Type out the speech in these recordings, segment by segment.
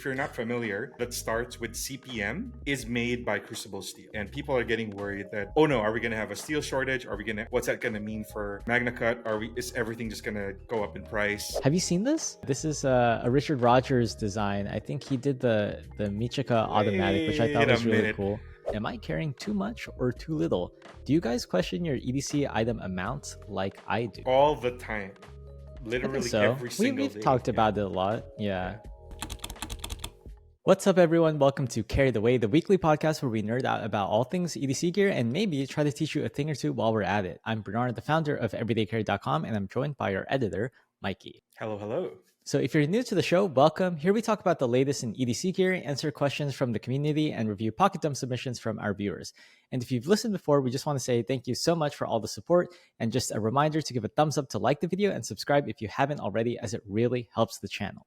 if you're not familiar, that starts with CPM, is made by Crucible steel. And people are getting worried that, oh no, are we going to have a steel shortage? What's that going to mean for Magna Cut? Is everything just going to go up in price? Have you seen this? This is a Richard Rogers design. I think he did the Michika automatic, which I thought was really cool. Am I carrying too much or too little? Do you guys question your EDC item amount like I do? All the time. Literally every single day. We've talked about it a lot. Yeah. What's up, everyone? Welcome to Carry the Way, the weekly podcast where we nerd out about all things EDC gear and maybe try to teach you a thing or two while we're at it. I'm Bernard, the founder of EverydayCarry.com, and I'm joined by our editor, Mikey. Hello, hello. So if you're new to the show, welcome. Here we talk about the latest in EDC gear, answer questions from the community, and review pocket dump submissions from our viewers. And if you've listened before, we just want to say thank you so much for all the support. And just a reminder to give a thumbs up to like the video and subscribe if you haven't already, as it really helps the channel.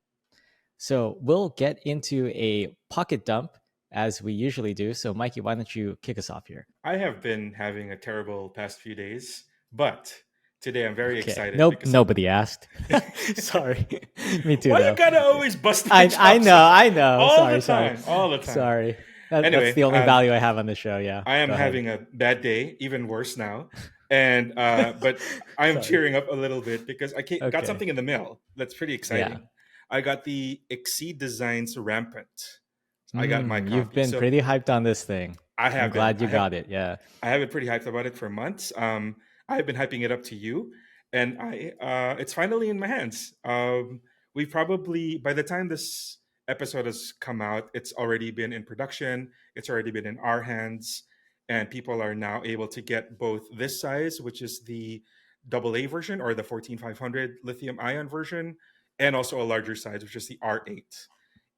So we'll get into a pocket dump as we usually do. So Mikey, why don't you kick us off here? I have been having a terrible past few days, but today I'm very excited. Nope, nobody asked. Sorry. Me too. Why though. You gotta always bust my chops? I know. All the time. Sorry. Anyway, that's the only value I have on the show. Yeah. I am having a bad day, even worse now. And but I'm cheering up a little bit because I got something in the mail that's pretty exciting. Yeah. I got the Exceed Designs Rampant. I got my copy. You've been pretty hyped on this thing. I'm glad you got it. Yeah. I have been pretty hyped about it for months. I've been hyping it up to you, and it's finally in my hands. We probably, by the time this episode has come out, it's already been in production. It's already been in our hands, and people are now able to get both this size, which is the AA version or the 14500 lithium ion version, and also a larger size, which is the R8,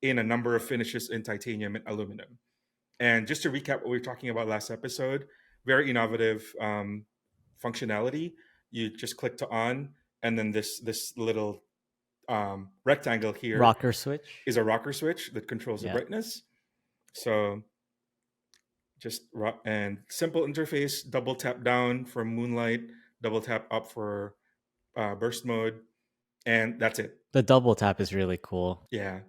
in a number of finishes in titanium and aluminum. And just to recap what we were talking about last episode, very innovative functionality. You just click to on, and then this little rectangle here rocker switch is a rocker switch that controls the brightness. So just and simple interface, double tap down for moonlight, double tap up for burst mode, and that's it. The double tap is really cool. Yeah.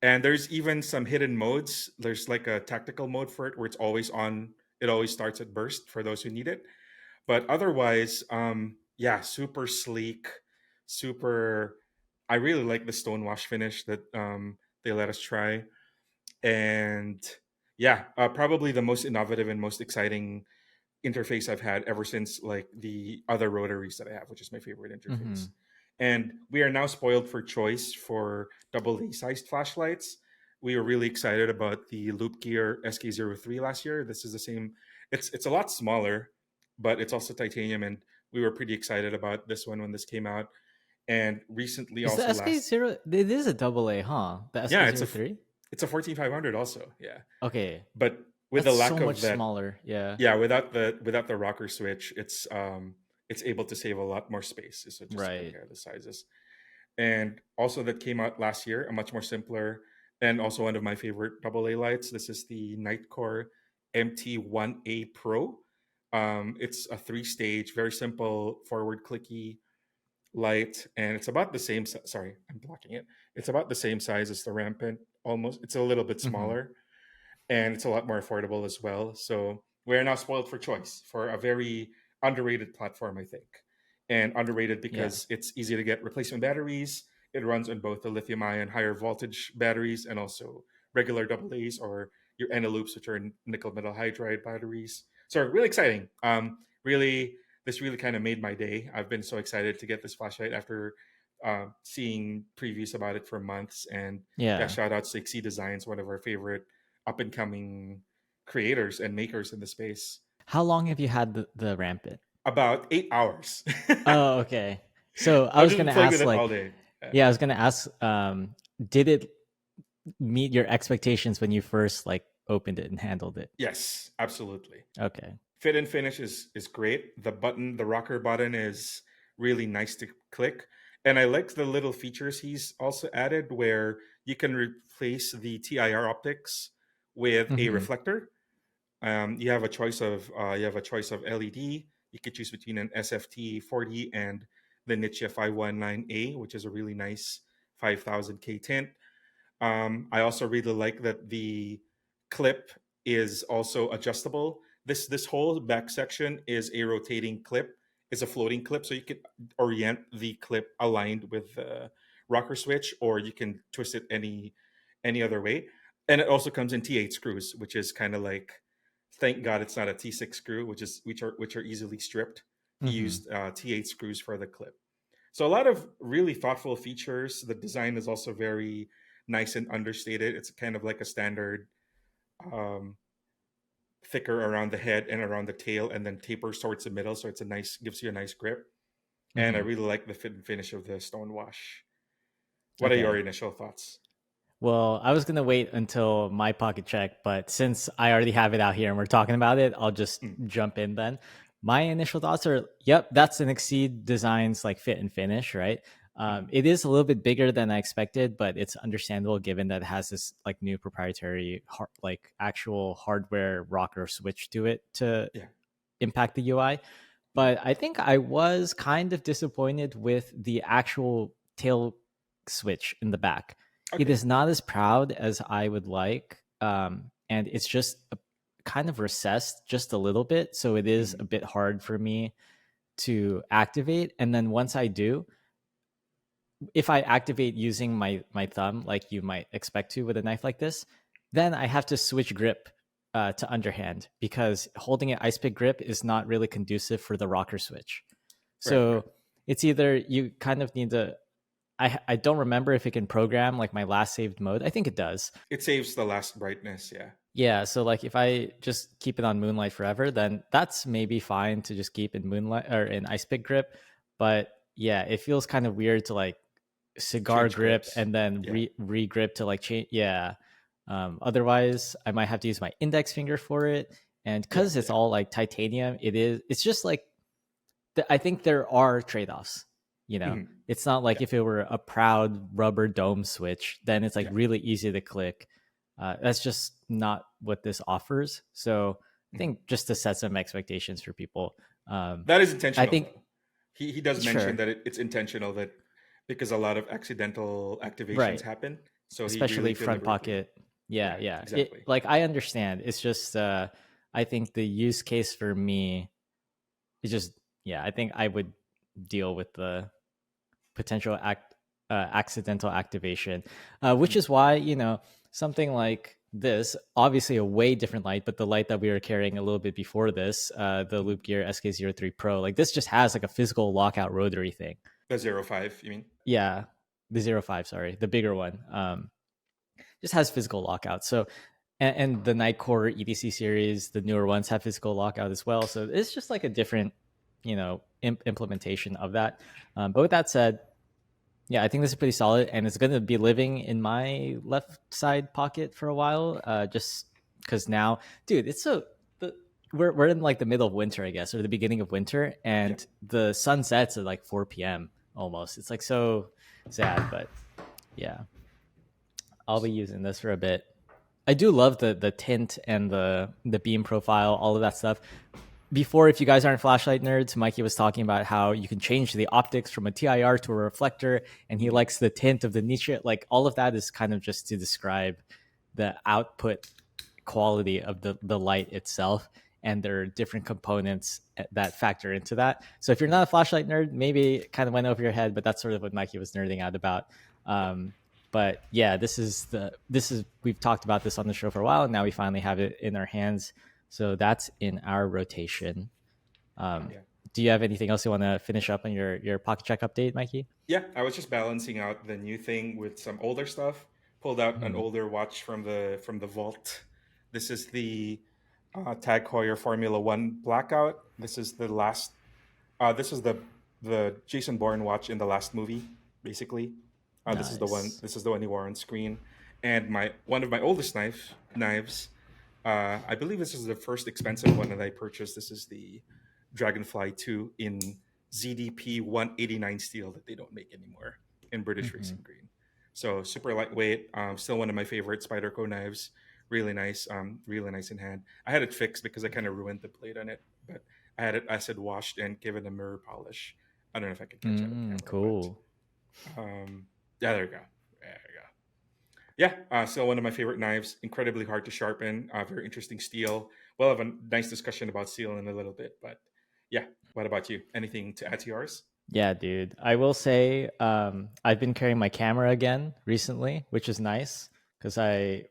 And there's even some hidden modes. There's like a tactical mode for it where it's always on. It always starts at burst for those who need it. But otherwise, super sleek, I really like the stonewash finish that they let us try. And probably the most innovative and most exciting interface I've had ever since like the other rotaries that I have, which is my favorite interface. Mm-hmm. And we are now spoiled for choice for AA sized flashlights. We were really excited about the Loop Gear SK03 last year. This is the same. It's a lot smaller, but it's also titanium, and we were pretty excited about this one when this came out. And recently, is also the SK0. It is a AA, huh? The SK03. It's a 14500 also. Yeah. Okay. But with the lack so of much that, smaller. Yeah. Yeah. Without the rocker switch, it's able to save a lot more space. So just compare the sizes. And also that came out last year, a much more simpler, and also one of my favorite AA lights. This is the Nitecore MT1A Pro. It's a 3-stage, very simple forward clicky light, and it's about the same. Sorry, I'm blocking it. It's about the same size as the Rampant. Almost, it's a little bit smaller, and it's a lot more affordable as well. So we're now spoiled for choice for a very underrated platform, I think. And underrated because it's easy to get replacement batteries. It runs on both the lithium ion higher voltage batteries and also regular AA's or your Eneloops, which are nickel metal hydride batteries. So really exciting. This really kind of made my day. I've been so excited to get this flashlight after seeing previews about it for months. And shout out to Exceed Designs, one of our favorite up and coming creators and makers in the space. How long have you had the Rampant? About 8 hours. Oh, okay. So I was going to ask, all day. I was going to ask, did it meet your expectations when you first opened it and handled it? Yes, absolutely. Okay. Fit and finish is great. The rocker button is really nice to click. And I like the little features he's also added where you can replace the TIR optics with a reflector. You have a choice of LED. You could choose between an SFT 40 and the Niche 519A, which is a really nice 5000K tint. I also really like that the clip is also adjustable. This whole back section is a rotating clip. It's a floating clip, so you can orient the clip aligned with the rocker switch, or you can twist it any other way. And it also comes in T8 screws, which is kind of like, thank God it's not a T6 screw, which are easily stripped. He Mm-hmm. used T8 screws for the clip. So a lot of really thoughtful features. The design is also very nice and understated. It's kind of like a standard um, thicker around the head and around the tail, and then tapers towards the middle. So it's a nice, gives you a nice grip. And I Mm-hmm. really like the fit and finish of the stone wash. What are your Okay. initial thoughts? Well, I was gonna wait until my pocket check, but since I already have it out here and we're talking about it, I'll just Mm, jump in then. My initial thoughts are, yep, that's an Exceed Designs like fit and finish, right? mm, It is a little bit bigger than I expected, but it's understandable given that it has this like new proprietary, like actual hardware rocker switch to it to yeah. impact the UI. Mm, But I think I was kind of disappointed with the actual tail switch in the back. It okay. is not as proud as I would like. And it's just kind of recessed just a little bit. So it is Mm, a bit hard for me to activate. And then once I do, if I activate using my thumb, like you might expect to with a knife like this, then I have to switch grip to underhand because holding an ice pick grip is not really conducive for the rocker switch. right. Right. So it's either you kind of need to. I don't remember if it can program like my last saved mode. I think it does. It saves the last brightness. Yeah. Yeah, so like if I just keep it on Moonlight forever, then that's maybe fine to just keep in Moonlight or in Ice Pick grip. But yeah, it feels kind of weird to like cigar Change grip grips. and then Yeah. re-grip to like change. Yeah. Otherwise, I might have to use my index finger for it. And Yeah. because it's Yeah. all like titanium, it's just like, I think there are trade offs. You know, Mhm. it's not like Yeah. if it were a proud rubber dome switch, then it's like Yeah. really easy to click. That's just not what this offers. So I Mhm. think just to set some expectations for people, um, That is I intentional, think though. He does mention sure, that it's intentional, that because a lot of accidental activations right, happen, so he really especially front deliberately. pocket. Yeah, Right. yeah. It Exactly. like I understand. It's just I think the use case for me is just yeah. I think I would deal with the potential accidental activation, which Mhm. is why something like this, obviously a way different light, but the light that we were carrying a little bit before this, the Mhm. Loop Gear SK03 Pro, like this just has like a physical lockout rotary thing. The 05, you mean? Yeah, the 05, sorry, the bigger one, just has physical lockout. So and the Nitecore EDC series, the newer ones have physical lockout as well. So it's just like a different, implementation of that. But with that said, yeah, I think this is pretty solid, and it's going to be living in my left side pocket for a while. Just because now, dude, it's so we're in like the middle of winter, I guess, or the beginning of winter, Yeah. and the sun sets at like 4 p.m. almost. It's like so sad, but yeah, I'll be using this for a bit. I do love the tint and the beam profile, all of that stuff. Before, if you guys aren't flashlight nerds, Mikey was talking about how you can change the optics from a TIR to a reflector, and he Mhm. likes the tint of the niche. Like all of that is kind of just to describe the output quality of the light itself, and there are different components that factor into that. So if you're Mhm. not a flashlight nerd, maybe it kind of went over your head, but that's sort of what Mikey was nerding out about. Yeah. Um, but yeah, this is we've talked about this on the show for a while, and now we finally have it in our hands. So that's in our rotation. Um, Yeah. do you have anything else you want to finish up on your pocket check update, Mikey? Yeah. I was just balancing out the new thing with some older stuff. Pulled out an Mhm. older watch from the vault. This is the Tag Heuer Formula One Blackout. This is the last. This is the Jason Bourne watch in the last movie, basically. This is the one. Nice. This is the one he wore on screen. And my one of my oldest knives. I believe this is the first expensive one that I purchased. This is the Dragonfly 2 in ZDP 189 steel that they don't make anymore in British Hmm. Racing Green. So super lightweight. Still one of my favorite Spyderco knives. Really nice. Really nice in hand. I had it fixed because I kind of ruined the blade on it, but I had it acid washed and given a mirror polish. I don't know if I can catch that on camera, but Cool. um, yeah, there we go. There we go. Yeah, still one of my favorite knives. Incredibly hard to sharpen. Very interesting steel. We'll have a nice discussion about steel in a little bit. But yeah, what about you? Anything to add to yours? Yeah, dude. I will say I've been carrying my camera again recently, which is nice because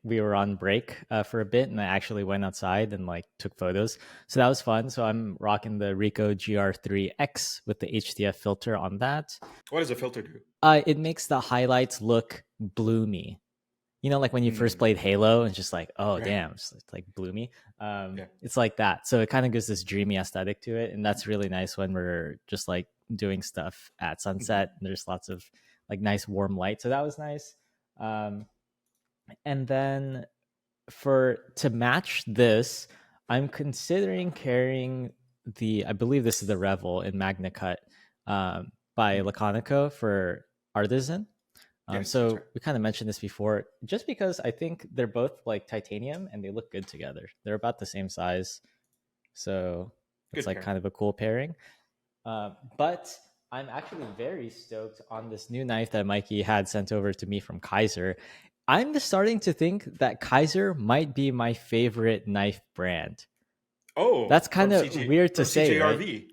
we were on break for a bit, and I actually went outside and like took photos. So that was fun. So I'm rocking the Ricoh GR3X with the HDF filter on that. What does a filter do? It makes the highlights look bloomy. You know, like when you first played Halo and just like, oh Right. damn, it's like bloomy. Yeah. It's like that. So it kind of gives this dreamy aesthetic to it, and that's really nice when we're just like doing stuff at sunset. And there's lots of like nice warm light, so that was nice. Um, and then to match this, I'm considering carrying I believe this is the Revel in Magna Cut by Laconico for Artisan. Yes, that's So right. we kind of mentioned this before, just because I think they're both like titanium and they look good together. They're about the same size, so it's Good like pair. kind of a cool pairing. But I'm actually very stoked on this new knife that Mikey had sent over to me from Kizer. I'm just starting to think that Kizer might be my favorite knife brand. Oh, That's kind of weird to from say, right? CJRV.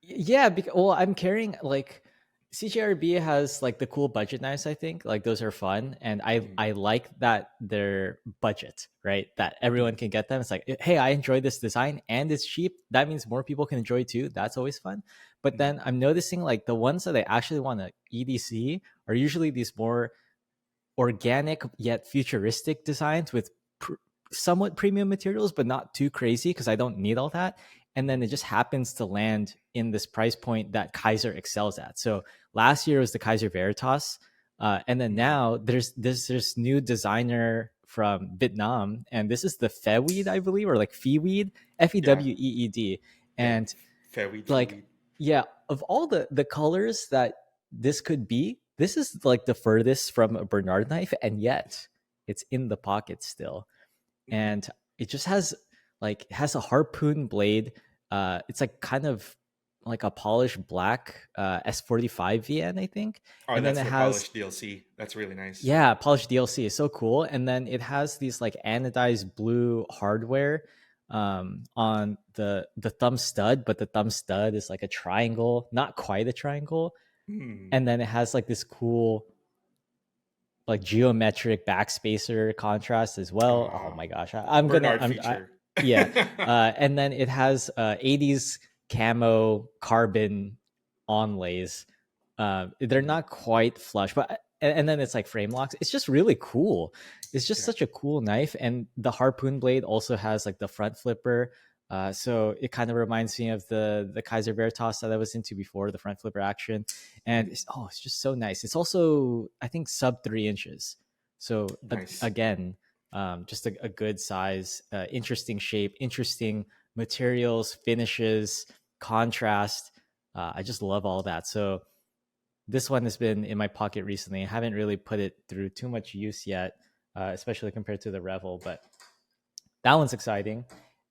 Yeah, because well, I'm carrying like CGRB has like the cool budget knives. I think like those are fun, and I like that they're budget, right? That everyone can get them. It's like, hey, I enjoy this design and it's cheap. That means more people can enjoy too. That's always fun. But then I'm noticing like the ones that I actually want to EDC are usually these more organic yet futuristic designs with somewhat premium materials, but not too crazy because I don't need all that. And then it just happens to land in this price point that Kizer excels at. So last year was the Kizer Veritas, and then now there's this new designer from Vietnam, and this is the Feweed, I believe, or like Feweed, Feweed, Yeah, and Feweed, like Feweed. yeah, of all the colors that this could be, this is like the furthest from a Bernard knife, and yet it's in the pocket still. And it just has it has a harpoon blade. It's like kind of like a polished black S45 VN, I think. Oh, And then that's it the has polished DLC. That's really nice. yeah, polished DLC is so cool. And then it has these like anodized blue hardware on the thumb stud, but the thumb stud is like a triangle, not quite a triangle. And then it has like this cool like geometric backspacer contrast as well. Oh my gosh, Bernard feature. yeah. And then it has 80s camo carbon onlays. They're not quite flush, but and then it's like frame locks. It's just really cool. It's just such a cool knife, and the harpoon blade also has like the front flipper. So it kind of reminds me of the Kizer Veritas that I was into before, the front flipper action, and it's just so nice. It's also I think sub 3 inches, so Nice. again, just a good size, interesting shape, interesting materials, finishes, contrast. I just love all that. So this one has been in my pocket recently. I haven't really put it through too much use yet, especially compared to the Revel, but that one's exciting.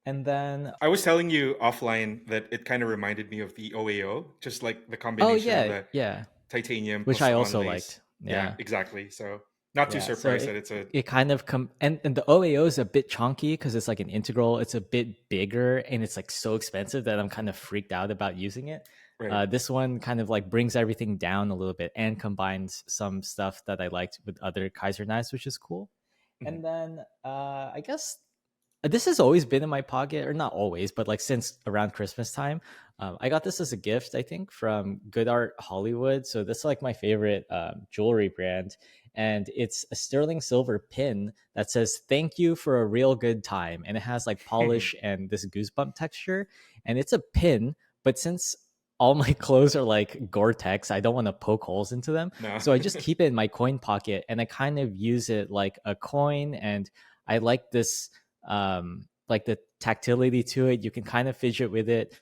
And then I was telling you offline that it kind of reminded me of the OAO, just like the combination of the yeah, titanium which plus I also onlays. liked. Yeah, Yeah. exactly. So not too Yeah, so surprised that it's a it kind of and the OAO is a bit chunky because it's like an integral. It's a bit bigger and it's like so expensive that I'm kind of freaked out about using it. right. This one kind of like brings everything down a little bit and combines some stuff that I liked with other Kaiser knives, which is cool. And then I guess this has always been in my pocket, or not always, but like since around Christmas time. I got this as a gift, I think, from Good Art Hollywood. So this is like my favorite jewelry brand, and it's a sterling silver pin that says "Thank you for a real good time," and it has like polish and this goosebump texture, and it's a pin. But since all my clothes are like Gore-Tex, I don't want to poke holes into them, No. so I just keep it in my coin pocket, and I kind of use it like a coin, and I like this like the tactility to it. You can kind of fidget with it.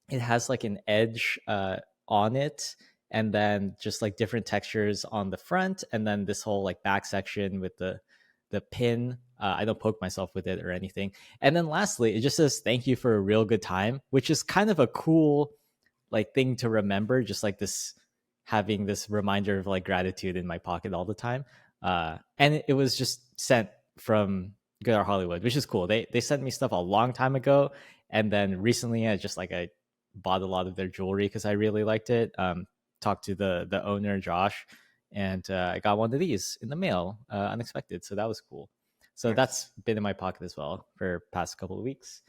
It has like an edge on it, and then just like different textures on the front, and then this whole like back section with the pin. I don't poke myself with it or anything. And then lastly, it just says "Thank you for a real good time," which is kind of a cool like thing to remember. Just like this, having this reminder of like gratitude in my pocket all the time. And it was just sent from Good Art Hollywood, which is cool. They sent me stuff a long time ago, and then recently I bought a lot of their jewelry because I really liked it. Talked to the owner Josh, and I got one of these in the mail, unexpected. So that was cool. So Nice. that's been in my pocket as well for past couple of weeks.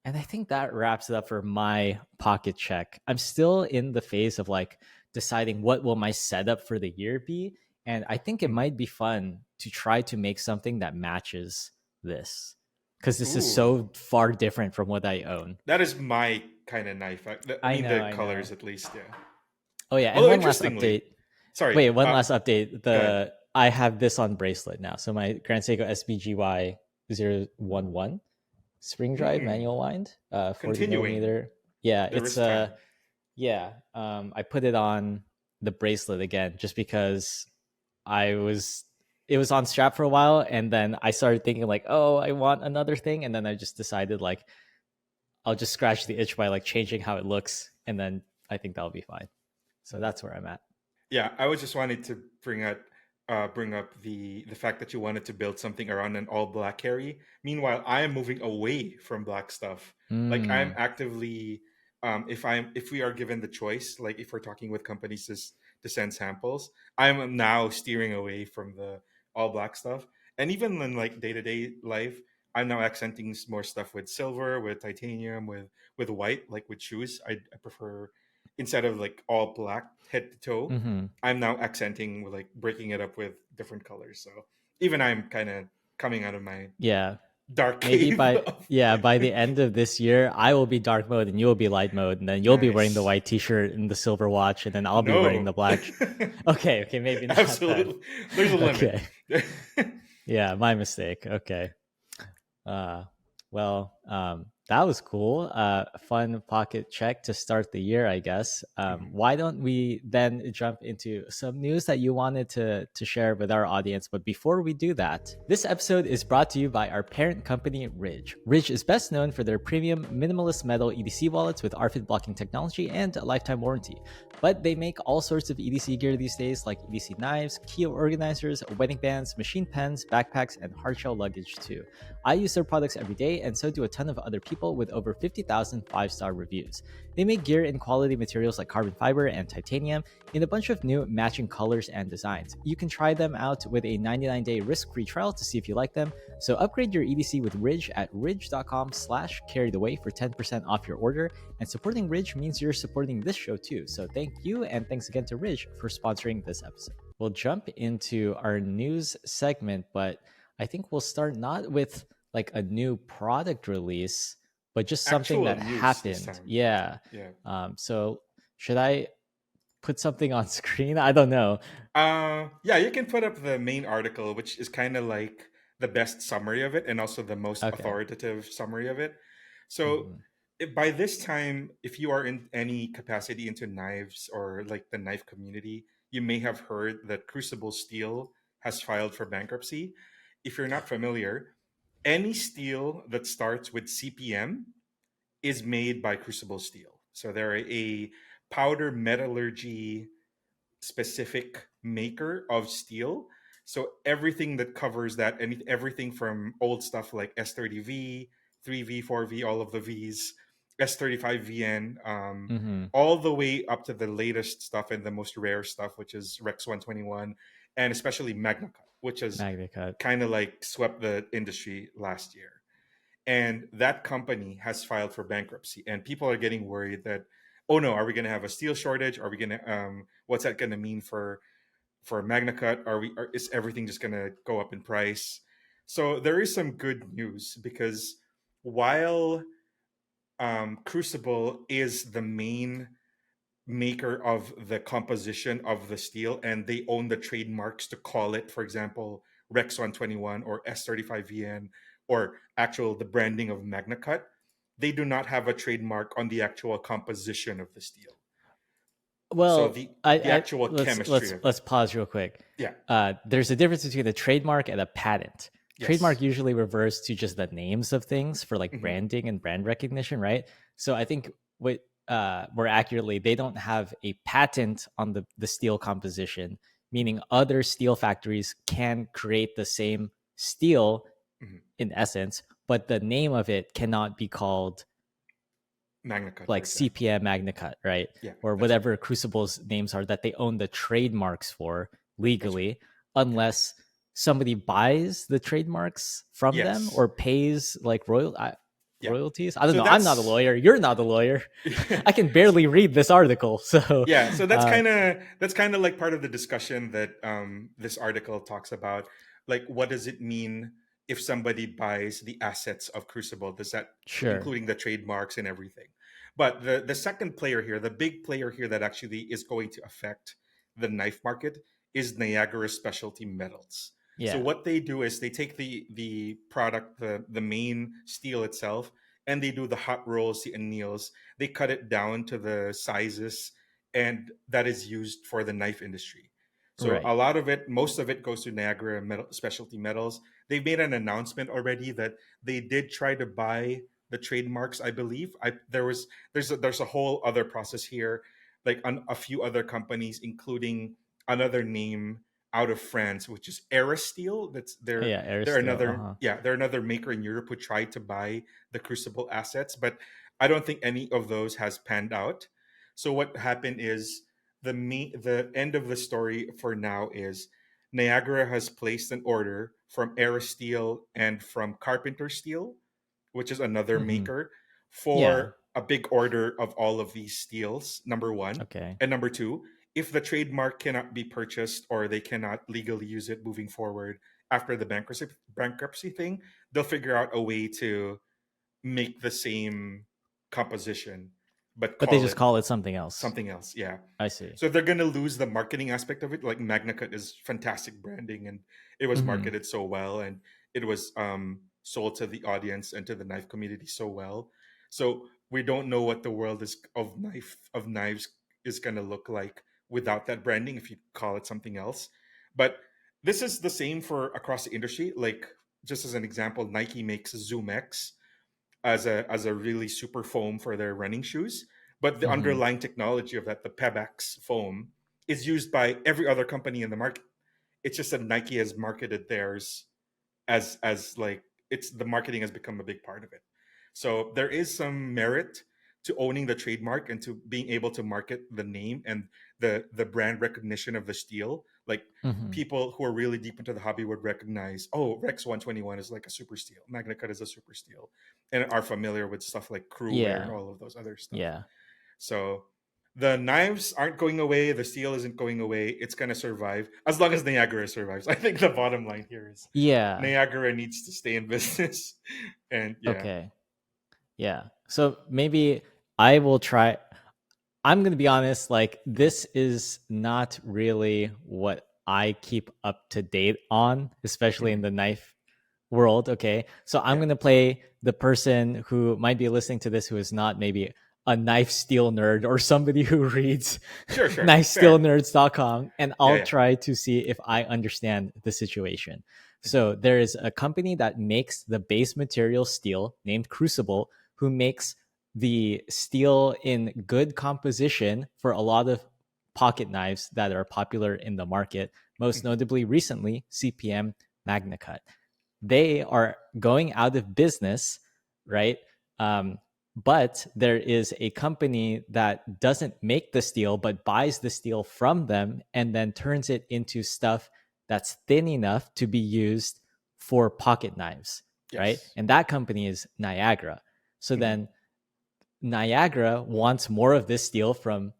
And I think that wraps it up for my pocket check. I'm still in the phase of like deciding what will my setup for the year be. And I think it might be fun to try to make something that matches this, because this is so far different from what I own. That is my kind of knife. I mean, the colors at least, yeah. Oh yeah, and one last update. Sorry. Wait, one last update. I have this on bracelet now. So my Grand Seiko SBGY 011 spring drive manual wind, 40 millimeter. Yeah, it's I put it on the bracelet again just because it was on strap for a while, and then I started thinking like, oh, I want another thing, and then I just decided like I'll just scratch the itch by like changing how it looks, and then I think that'll be fine. So that's where I'm at. Yeah, I was just wanting to bring up the fact that you wanted to build something around an all black carry. Meanwhile, I am moving away from black stuff. Like I'm actively, if we are given the choice, like if we're talking with companies to send samples, I'm now steering away from the all black stuff. And even in like day-to-day life, I'm now accenting more stuff with silver, with titanium, with white, like with shoes. I prefer, instead of like all black head to toe, I'm now accenting with like breaking it up with different colors. So even I'm kind of coming out of my dark maybe by the end of this year I will be dark mode and you'll be light mode, and then you'll be wearing the white t-shirt and the silver watch, and then I'll be wearing the black. okay maybe not. Absolutely. There's a limit. Yeah, my mistake. Okay. Well, that was cool. Fun pocket check to start the year, I guess. Why don't we then jump into some news that you wanted to share with our audience? But before we do that, this episode is brought to you by our parent company, Ridge. Ridge is best known for their premium minimalist metal EDC wallets with RFID blocking technology and a lifetime warranty. But they make all sorts of EDC gear these days, like EDC knives, key organizers, wedding bands, machine pens, backpacks, and hardshell luggage too. I use their products every day, and so do a ton of other people with over 50,000 five-star reviews. They make gear in quality materials like carbon fiber and titanium in a bunch of new matching colors and designs. You can try them out with a 99-day risk-free trial to see if you like them. So upgrade your EDC with Ridge at ridge.com/carrytheway for 10% off your order. And supporting Ridge means you're supporting this show too. So thank you, and thanks again to Ridge for sponsoring this episode. We'll jump into our news segment, but I think we'll start not with like a new product release, but just something that happened. Yeah. So should I put something on screen? I don't know. Yeah, you can put up the main article, which is kind of like the best summary of it and also the most authoritative summary of it. So by this time, if you are in any capacity into knives or like the knife community, you may have heard that Crucible Steel has filed for bankruptcy. If you're not familiar, any steel that starts with CPM is made by Crucible Steel. So they're a powder metallurgy specific maker of steel. So everything that covers that, and everything from old stuff like S30V, 3V, 4V, all of the Vs, S35VN, all the way up to the latest stuff and the most rare stuff, which is Rex 121, and especially MagnaCut, which is kind of like swept the industry last year. And that company has filed for bankruptcy, and people are getting worried that, oh no, are we going to have a steel shortage? Are we going to, what's that going to mean for MagnaCut? Is everything just going to go up in price? So there is some good news, because while Crucible is the main maker of the composition of the steel, and they own the trademarks to call it, for example, Rex 121 or S35VN, or the branding of MagnaCut, they do not have a trademark on the actual composition of the steel. Well, so the actual chemistry. Let's pause real quick. Yeah. There's a difference between a trademark and a patent. Yes. Trademark usually refers to just the names of things for like branding and brand recognition, right? So I think more accurately, they don't have a patent on the steel composition. meaning other steel factories can create the same steel in essence, but the name of it cannot be called MagnaCut, like CPM MagnaCut, right? Yeah, or whatever Crucible's names are that they own the trademarks for legally, unless somebody buys the trademarks from them or pays like royalties. I don't know. I'm not a lawyer. You're not a lawyer. I can barely read this article. So yeah, so that's kind of like part of the discussion that this article talks about. Like, what does it mean if somebody buys the assets of Crucible? Does that including the trademarks and everything? But the second player here, the big player here that actually is going to affect the knife market is Niagara Specialty Metals. So what they do is they take the product, the main steel itself, and they do the hot rolls, the anneals. They cut it down to the sizes, and that is used for the knife industry. So a lot of it, most of it goes to Niagara Specialty Metals. They've made an announcement already that they did try to buy the trademarks, I believe. There's a whole other process here, like a few other companies, including another name out of France, which is Aerosteel. They're another maker in Europe who tried to buy the Crucible assets, but I don't think any of those has panned out. So what happened is the end of the story for now is Niagara has placed an order from Aerosteel and from Carpenter Steel, which is another maker, for a big order of all of these steels, number one. And number two, if the trademark cannot be purchased or they cannot legally use it moving forward after the bankruptcy thing, they'll figure out a way to make the same composition, but they just call it something else. Something else, yeah. I see. So they're going to lose the marketing aspect of it. Like MagnaCut is fantastic branding, and it was marketed so well, and it was sold to the audience and to the knife community so well. So we don't know what the world of knives is going to look like without that branding, if you call it something else. But this is the same for across the industry. Like, just as an example, Nike makes Zoom X as a really super foam for their running shoes, but the underlying technology of that, the Pebax foam, is used by every other company in the market. It's just that Nike has marketed theirs as like, the marketing has become a big part of it. So there is some merit to owning the trademark and to being able to market the name and the brand recognition of the steel. Like, people who are really deep into the hobby would recognize, oh, Rex 121 is like a super steel, MagnaCut is a super steel, and are familiar with stuff like Crewware and all of those other stuff. Yeah. So the knives aren't going away. The steel isn't going away. It's going to survive as long as Niagara survives. I think the bottom line here is Niagara needs to stay in business. And so maybe I will try. I'm going to be honest, like, this is not really what I keep up to date on, especially in the knife world. Okay. So I'm going to play the person who might be listening to this who is not maybe a knife steel nerd or somebody who reads knifesteelnerds.com, and I'll try to see if I understand the situation. So there is a company that makes the base material steel named Crucible, who makes the steel in good composition for a lot of pocket knives that are popular in the market, most notably recently CPM MagnaCut. They are going out of business, right? But there is a company that doesn't make the steel but buys the steel from them and then turns it into stuff that's thin enough to be used for pocket knives, right? And that company is Niagara. So then Niagara wants more of this steel from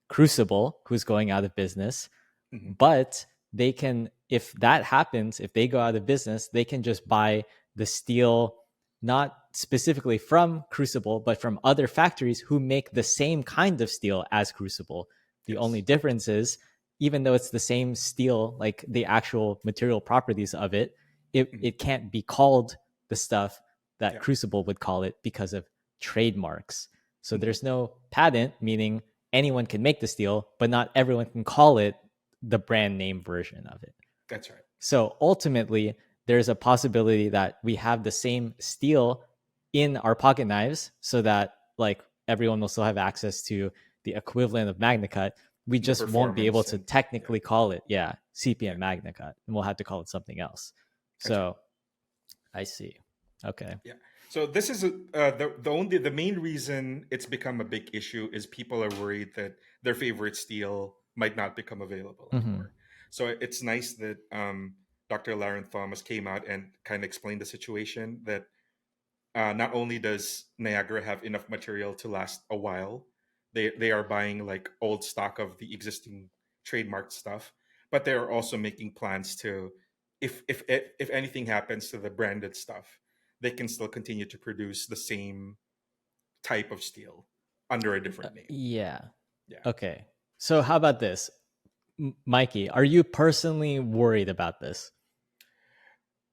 Crucible, who's going out of business. But they can, if that happens, if they go out of business, they can just buy the steel, not specifically from Crucible, but from other factories who make the same kind of steel as Crucible. The only difference is, even though it's the same steel, like the actual material properties of it, it can't be called the stuff that Crucible would call it because of trademarks. So there's no patent, meaning anyone can make the steel, but not everyone can call it the brand name version of it. That's right. So ultimately, there's a possibility that we have the same steel in our pocket knives so that like everyone will still have access to the equivalent of MagnaCut, we the just won't be able performance to and technically call it CPM yeah, Magna Cut, and we'll have to call it something else. that's right. So I see. Okay. Yeah. So this is the main reason it's become a big issue is people are worried that their favorite steel might not become available Mm-hmm. anymore. So it's nice that Dr. Laren Thomas came out and kind of explained the situation that not only does Niagara have enough material to last a while, they are buying like old stock of the existing trademarked stuff, but they are also making plans to, if anything happens to the branded stuff, they can still continue to produce the same type of steel under a different name. Yeah. Yeah. Okay. So how about this, Mikey? Are you personally worried about this?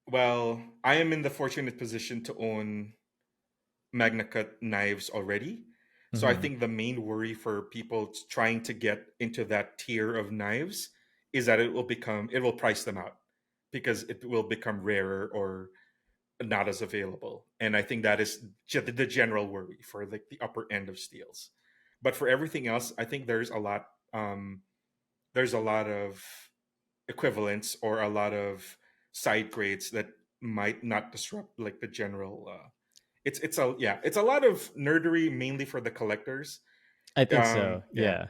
Well, I am in the fortunate position to own Magna Cut knives already. So I Mm-hmm. think the main worry for people trying to get into that tier of knives is that it will price them out because it will become rarer or not as available. And I think that is the general worry for like the upper end of steels. But for everything else, I think there's a lot of equivalents or a lot of side grades that might not disrupt like the general it's a lot of nerdery mainly for the collectors. I think so. Yeah,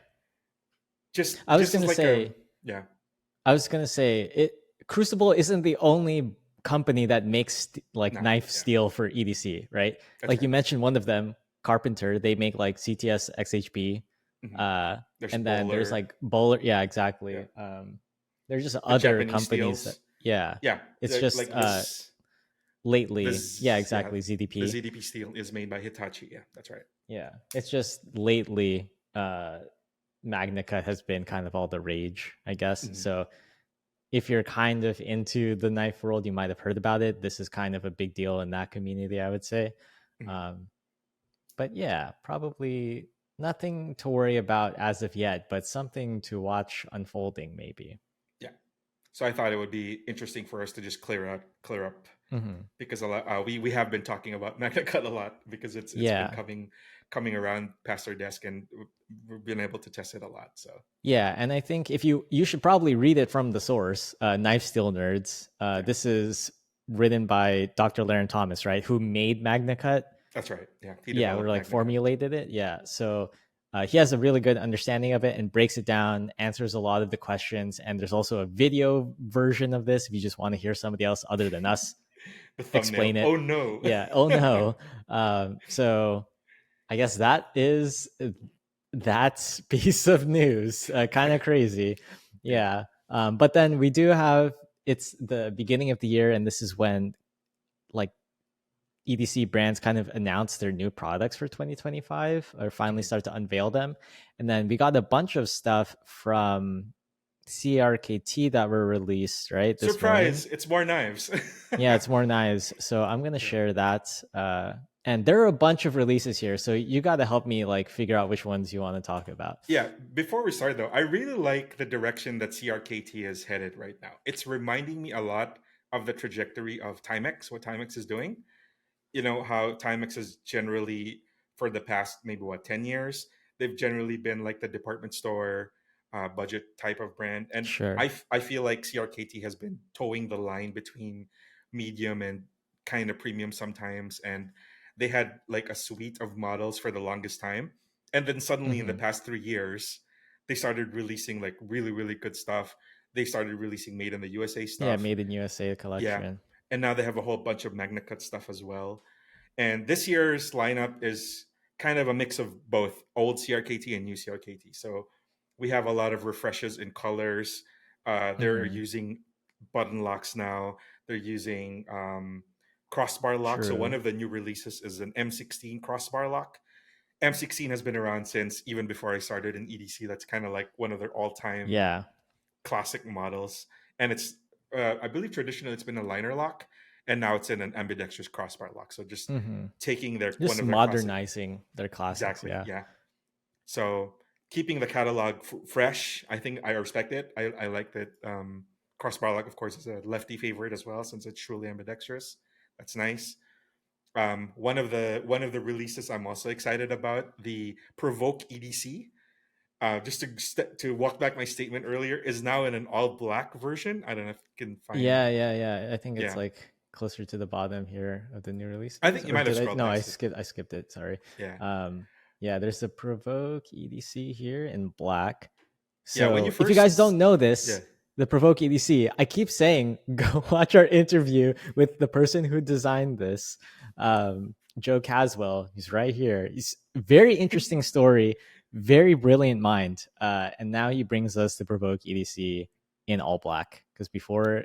Yeah. I was just as gonna like a say. yeah, I was gonna say it. Crucible isn't the only company that makes like knife. knife Yeah, steel for EDC, right? that's Like you right. mentioned, one of them, Carpenter, they make like CTS XHB, Hmm. uh, There's and then there's Bowler. like Bowler. Yeah, Yeah, exactly. There's just the other Japanese companies that, steels. yeah. Yeah, It's just like this. lately, yeah, Yeah, exactly, the ZDP. ZDP steel is made by Hitachi. Yeah, that's right. Yeah, it's just lately, Magna Cut has been kind of all the rage, I guess. Hmm. So if you're kind of into the knife world, you might have heard about it. This is kind of a big deal in that community, I would say. Hmm. Um, but yeah, probably nothing to worry about as of yet, but something to watch unfolding, maybe. Yeah. So I thought it would be interesting for us to just clear up Mm-hmm. because a lot we have been talking about Magna Cut a lot because it's been Yeah. coming around past our desk and we've been able to test it a lot. So Yeah, and I think if you should probably read it from the source, Knife Steel Nerds. yeah, This is written by Dr. Laren Thomas, right? Who made Magna Cut. that's right. Yeah, he Yeah, or developed like Magna Cut. formulated it. Yeah. So he has a really good understanding of it and breaks it down, answers a lot of the questions. And there's also a video version of this if you just want to hear somebody else other than us The thumbnail. explain it. Oh no. Yeah. Oh no. So I guess that is that piece of news. Kind of crazy. Yeah. Yeah. But then we do have, it's the beginning of the year, and this is when like EDC brands kind of announce their new products for 2025 or finally Mhm. start to unveil them. And then we got a bunch of stuff from CRKT that were released, right, this morning. Surprise! It's more knives. Yeah, it's more knives. So I'm going to Yeah. share that. And there are a bunch of releases here. So you got to help me like figure out which ones you want to talk about. Yeah. Before we start, though, I really like the direction that CRKT is headed right now. It's reminding me a lot of the trajectory of Timex, what Timex is doing. You know how Timex is generally for the past maybe 10 years, they've generally been like the department store budget type of brand, and Sure. I feel like CRKT has been towing the line between medium and kind of premium sometimes, and they had like a suite of models for the longest time, and then suddenly in the Mm-hmm. past 3 years they started releasing like really good stuff. They started releasing made in the USA Yeah, stuff. made in USA Yeah, collection. and now they have a whole bunch of Magna Cut stuff as well. And this year's lineup is kind of a mix of both old CRKT and new CRKT. So we have a lot of refreshes in colors. They're Mm-hmm. using button locks now. They're using crossbar lock. So one True. of the new releases is an M16 crossbar lock. M16 has been around since even before I started in EDC. That's kind of like one of their all-time Yeah. classic models, and it's I believe traditionally it's been a liner lock, and now it's in an ambidextrous crossbar lock. So just Mm-hmm. taking their one Just of their classic, modernizing their classics. exactly, Yeah. yeah. So keeping the catalog fresh, I think I respect it. I like that. Crossbar lock, of course, is a lefty favorite as well, since it's truly ambidextrous. That's nice. One of the releases I'm also excited about, the Provoke EDC. just to walk back my statement earlier, is now in an all black version. I don't know if you can find. Yeah. I think it's like closer to the bottom here of the new release. I think you might have scrolled. No, I skipped it. Sorry. Yeah. There's the Provoke EDC here in black. So yeah, when you first, if you guys don't know this, the Provoke EDC, I keep saying go watch our interview with the person who designed this, Joe Caswell. He's right here. He's very interesting story, very brilliant mind. And now he brings us the Provoke EDC in all black, because before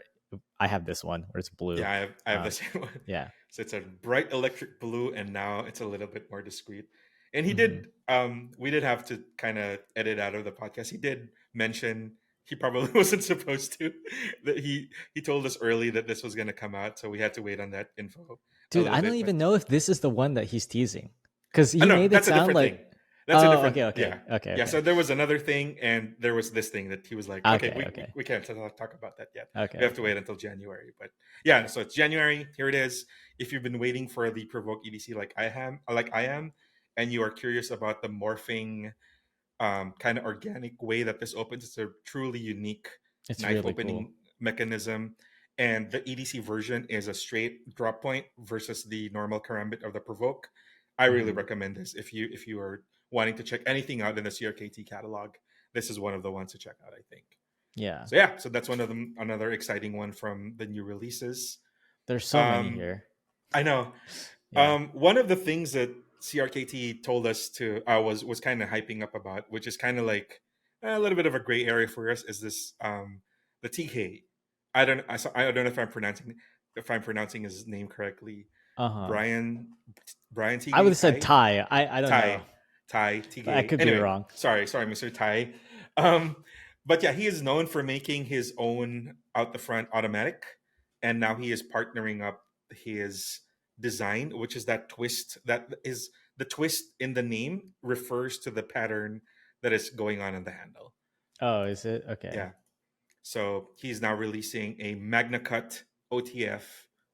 I have this one where it's blue. Yeah, I have the same one. Yeah. So it's a bright electric blue, and now it's a little bit more discreet. And he did, we did have to kind of edit out of the podcast. He did mention, he probably wasn't supposed to, that he told us early that this was going to come out. So we had to wait on that info. Dude, I don't even know if this is the one that he's teasing. Because he made it sound like... Thing. That's a different thing. Okay. Yeah, so there was another thing, and there was this thing that he was like, we can't talk about that yet. We have to wait until January. But yeah, so it's January. Here it is. If you've been waiting for the Provoke EDC like I am, and you are curious about the morphing kind of organic way that this opens, it's a truly unique knife really opening mechanism. And the EDC version is a straight drop point versus the normal karambit of the Provoke. I really recommend this if you are wanting to check anything out in the CRKT catalog. This is one of the ones to check out, I think. Yeah. So that's one of them. Another exciting one from the new releases. There's so many here. I know. Yeah. One of the things that CRKT told us to was kind of hyping up about, which is kind of like a little bit of a gray area for us, is this the Tighe. I don't know if I'm pronouncing his name correctly. Brian Tighe. I would have said Tighe. I don't know. Tighe. I could be wrong. Sorry, Mr. Tighe. But yeah, he is known for making his own out the front automatic, and now he is partnering up his design, which is that twist. That is the twist in the name refers to the pattern that is going on in the handle. Oh, is it? Okay. Yeah. So he's now releasing a Magna Cut OTF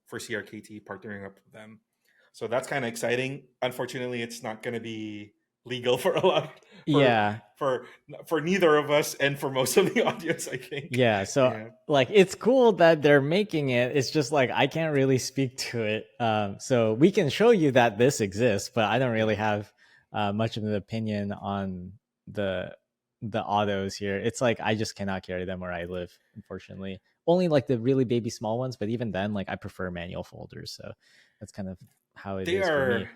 for CRKT, partnering up with them. So that's kind of exciting. Unfortunately, it's not going to be legal for a lot. For neither of us and for most of the audience, I think. Yeah. So like, it's cool that they're making it. It's just like, I can't really speak to it. So we can show you that this exists, but I don't really have much of an opinion on the autos here. It's like, I just cannot carry them where I live, unfortunately. Only like the really baby small ones, but even then, like, I prefer manual folders. So that's kind of how it is for me.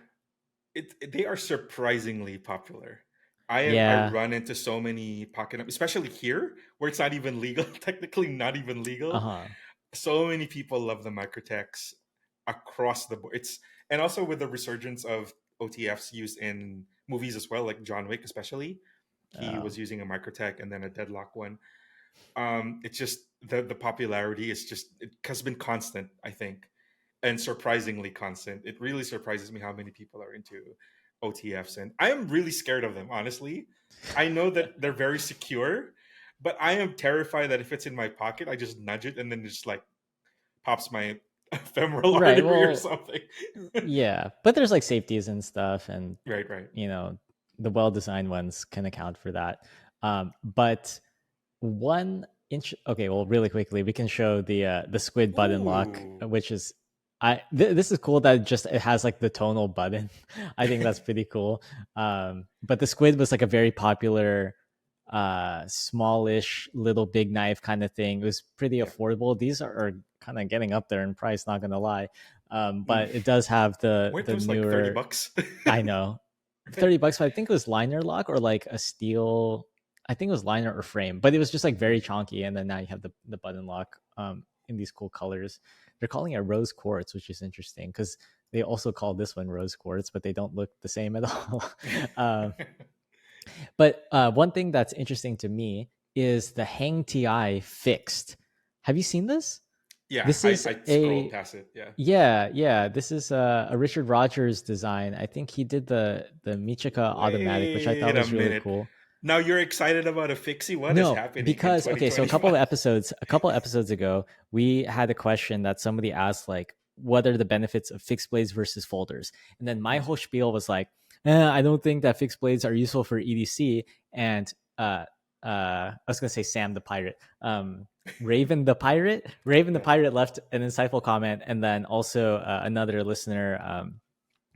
They are surprisingly popular. I run into so many pocket, especially here where it's not even legal, technically not even legal. So many people love the Microtechs across the board. And also with the resurgence of OTFs used in movies as well, like John Wick, especially. He was using a Microtech and then a Deadlock one. It's just the popularity is just, it has been constant, I think, and surprisingly constant. It really surprises me how many people are into OTFs, and I am really scared of them, honestly. I know that they're very secure, but I am terrified that if it's in my pocket, I just nudge it and then it just like pops my femoral artery or something. Yeah, but there's like safeties and stuff, and right. You know, the well-designed ones can account for that. But 1 inch. Okay, well, really quickly, we can show the squid button lock, which is this is cool that it has like the tonal button. I think that's pretty cool. But the squid was like a very popular smallish little big knife kind of thing. It was pretty affordable. These are kind of getting up there in price, not gonna lie. But it does have the newer, like $30. I know, $30, but I think it was liner lock or like a steel. I think it was liner or frame, but it was just like very chunky. And then now you have the button lock in these cool colors. They're calling it rose quartz, which is interesting because they also call this one rose quartz, but they don't look the same at all. But one thing that's interesting to me is the HangTi fixed. Have you seen this? Yeah, this is I scrolled past it. Yeah. This is a Richard Rogers design. I think he did the Michika automatic, which I thought was really cool. Now you're excited about a fixie? What is happening? Because so a couple episodes ago, we had a question that somebody asked, like, what are the benefits of fixed blades versus folders? And then my whole spiel was like, I don't think that fixed blades are useful for EDC. And I was gonna say Sam the pirate. Raven the pirate. Raven the pirate left an insightful comment, and then also another listener,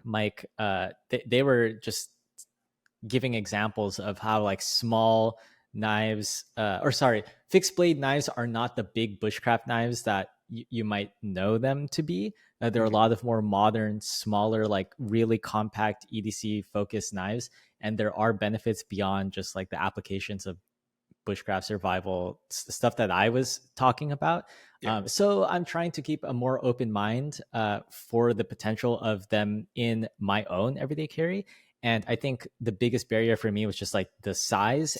Mike. They were just giving examples of how like small knives, fixed blade knives are not the big bushcraft knives that you might know them to be. There are a lot of more modern, smaller, like really compact EDC focused knives, and there are benefits beyond just like the applications of bushcraft survival stuff that I was talking about. So I'm trying to keep a more open mind for the potential of them in my own everyday carry. And I think the biggest barrier for me was just like the size.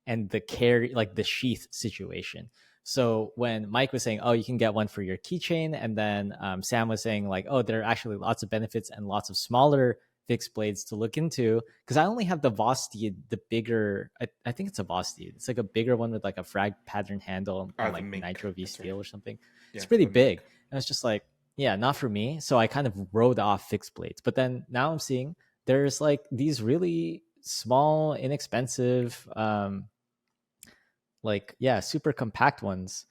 and the carry, like the sheath situation. So when Mike was saying, oh, you can get one for your keychain, and then Sam was saying like, oh, there are actually lots of benefits and lots of smaller fixed blades to look into, because I only have the Vosteed, the bigger, I think it's a Vosteed. It's like a bigger one with like a frag pattern handle and like Nitro V steel or something. It's pretty big. And it's just like, yeah, not for me. So I kind of wrote off fixed blades. But then now I'm seeing there's like these really small, inexpensive, super compact ones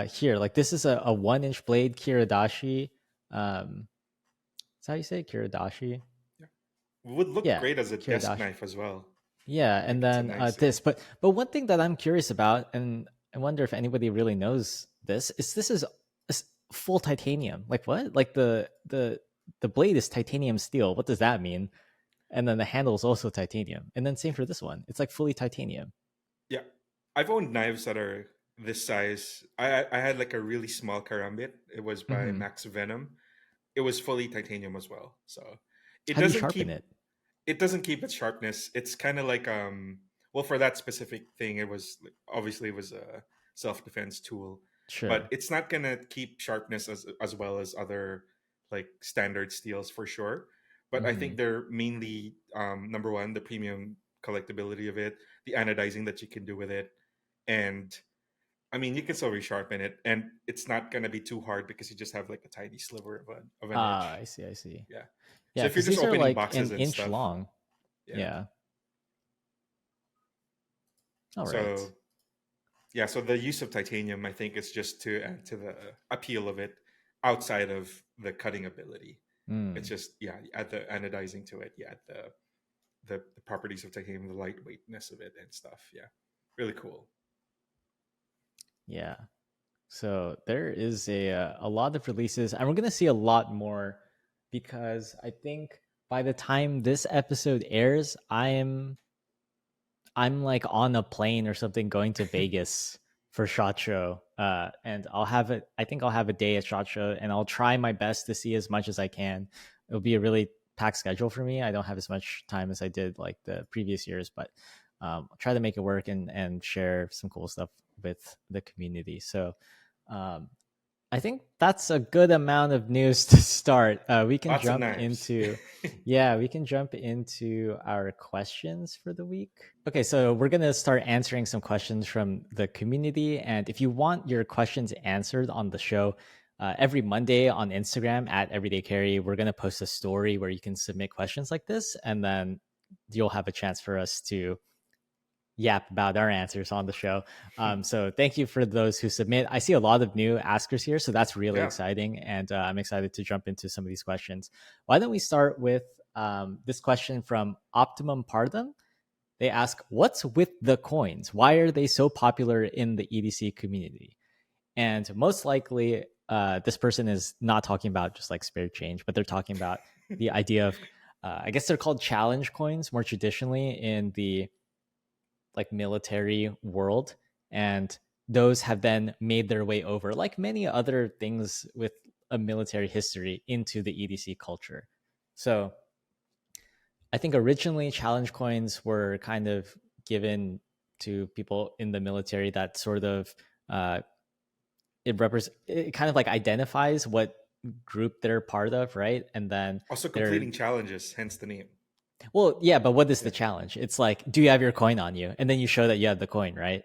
here. Like this is a 1-inch blade Kiradashi. Is that how you say it? Kiradashi? Would look great as a desk knife as well. Yeah, and then nice, this. But one thing that I'm curious about, and I wonder if anybody really knows this is full titanium. Like what? Like the blade is titanium steel. What does that mean? And then the handle is also titanium. And then same for this one. It's like fully titanium. Yeah. I've owned knives that are this size. I had like a really small karambit. It was by Max Venom. It was fully titanium as well. So it How doesn't do you keep sharpen it? It doesn't keep its sharpness. It's kind of like well, for that specific thing, it was obviously it was a self-defense tool. Sure. But it's not gonna keep sharpness as well as other like standard steels for sure. But I think they're mainly number one, the premium collectability of it, the anodizing that you can do with it, and I mean you can still resharpen it, and it's not gonna be too hard because you just have like a tiny sliver of an edge. I see. Yeah. Yeah, So if you're just these are opening like boxes an and inch stuff, long. Yeah. All right. So yeah, so the use of titanium, I think, is just to add to the appeal of it outside of the cutting ability. It's just you add the anodizing to it, you add the properties of titanium, the lightweightness of it and stuff. Yeah, really cool. Yeah. So there is a lot of releases, and we're gonna see a lot more, because I think by the time this episode airs, I'm like on a plane or something going to Vegas for SHOT Show, and I think I'll have a day at SHOT Show, and I'll try my best to see as much as I can. It'll be a really packed schedule for me. I don't have as much time as I did like the previous years, but I'll try to make it work and share some cool stuff with the community. So I think that's a good amount of news to start. We can Lots jump into we can jump into our questions for the week. Okay, so we're going to start answering some questions from the community, and if you want your questions answered on the show, every Monday on Instagram at Everyday Carry, we're going to post a story where you can submit questions like this, and then you'll have a chance for us to yap about our answers on the show. So thank you for those who submit. I see a lot of new askers here, so that's really exciting, and I'm excited to jump into some of these questions. Why don't we start with this question from Optimum Pardon? They ask, what's with the coins? Why are they so popular in the EDC community? And most likely, this person is not talking about just like spare change, but they're talking about the idea of, I guess they're called challenge coins more traditionally in the like military world, and those have then made their way over, like many other things with a military history, into the EDC culture. So I think originally challenge coins were kind of given to people in the military that sort of it kind of like identifies what group they're part of, right? And then also completing challenges, hence the name. Well, yeah, but what is the challenge? It's like, do you have your coin on you? And then you show that you have the coin, right?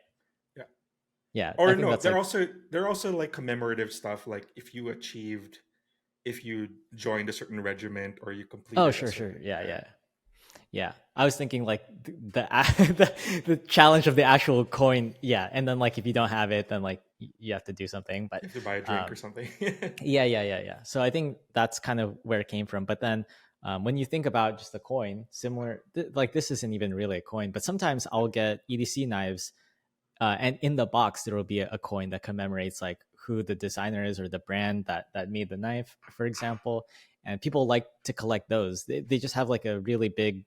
Yeah. Yeah. Or no, they're also like commemorative stuff, like if you joined a certain regiment or you completed. Oh, sure. Yeah. Yeah, I was thinking like the challenge of the actual coin. Yeah, and then like if you don't have it, then like you have to do something. But You have to buy a drink or something. yeah. So I think that's kind of where it came from. But then when you think about just a coin, like this isn't even really a coin, but sometimes I'll get EDC knives, and in the box there will be a coin that commemorates like who the designer is or the brand that made the knife, for example. And people like to collect those. They just have like a really big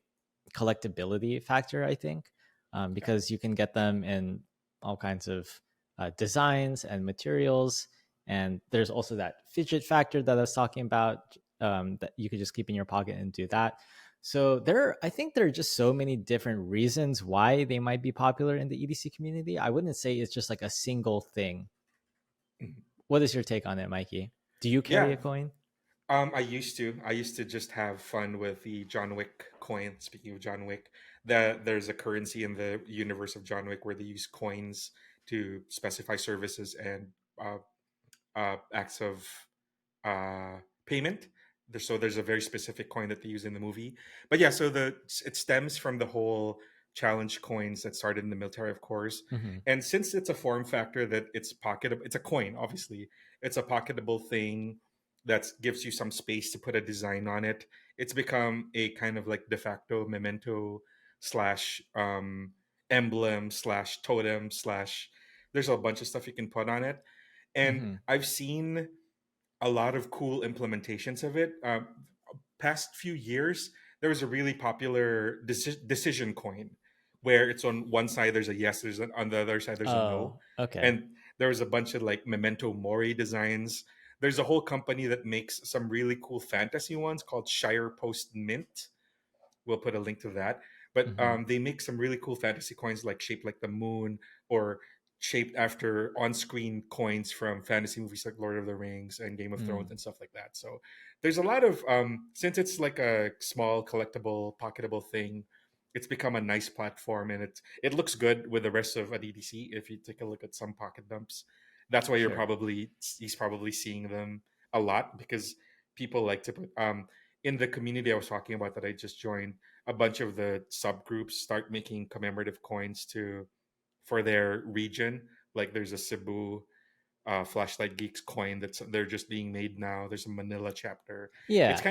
collectability factor, I think, because you can get them in all kinds of designs and materials. And there's also that fidget factor that I was talking about, that you could just keep in your pocket and do that. So I think there are just so many different reasons why they might be popular in the EDC community. I wouldn't say it's just like a single thing. What is your take on it, Mikey? Do you carry Yeah. a coin? I used to. I used to just have fun with the John Wick coin. Speaking of John Wick, that there's a currency in the universe of John Wick where they use coins to specify services and acts of payment. So there's a very specific coin that they use in the movie. But yeah, so it stems from the whole challenge coins that started in the military, of course. Mm-hmm. And since it's a form factor that it's pocketable, it's a coin, obviously. It's a pocketable thing that gives you some space to put a design on it. It's become a kind of like de facto memento slash emblem slash totem slash. There's a bunch of stuff you can put on it, and Mm-hmm. I've seen a lot of cool implementations of it. Past few years, there was a really popular decision coin where it's on one side there's a yes, on the other side there's a no, Oh, okay. and there was a bunch of like memento mori designs. There's a whole company that makes some really cool fantasy ones called Shire Post Mint. We'll put a link to that. But Mm-hmm. they make some really cool fantasy coins, like shaped like the moon or shaped after on-screen coins from fantasy movies like Lord of the Rings and Game of Thrones Mm. and stuff like that. So there's a lot of since it's like a small collectible, pocketable thing, it's become a nice platform, and it looks good with the rest of an EDC. If you take a look at some pocket dumps, that's why Sure. he's probably seeing them a lot, because people like to put in the community I was talking about that I just joined, a bunch of the subgroups start making commemorative coins for their region. Like there's a Cebu Flashlight Geeks coin they're just being made now. There's a Manila chapter. Yeah. It's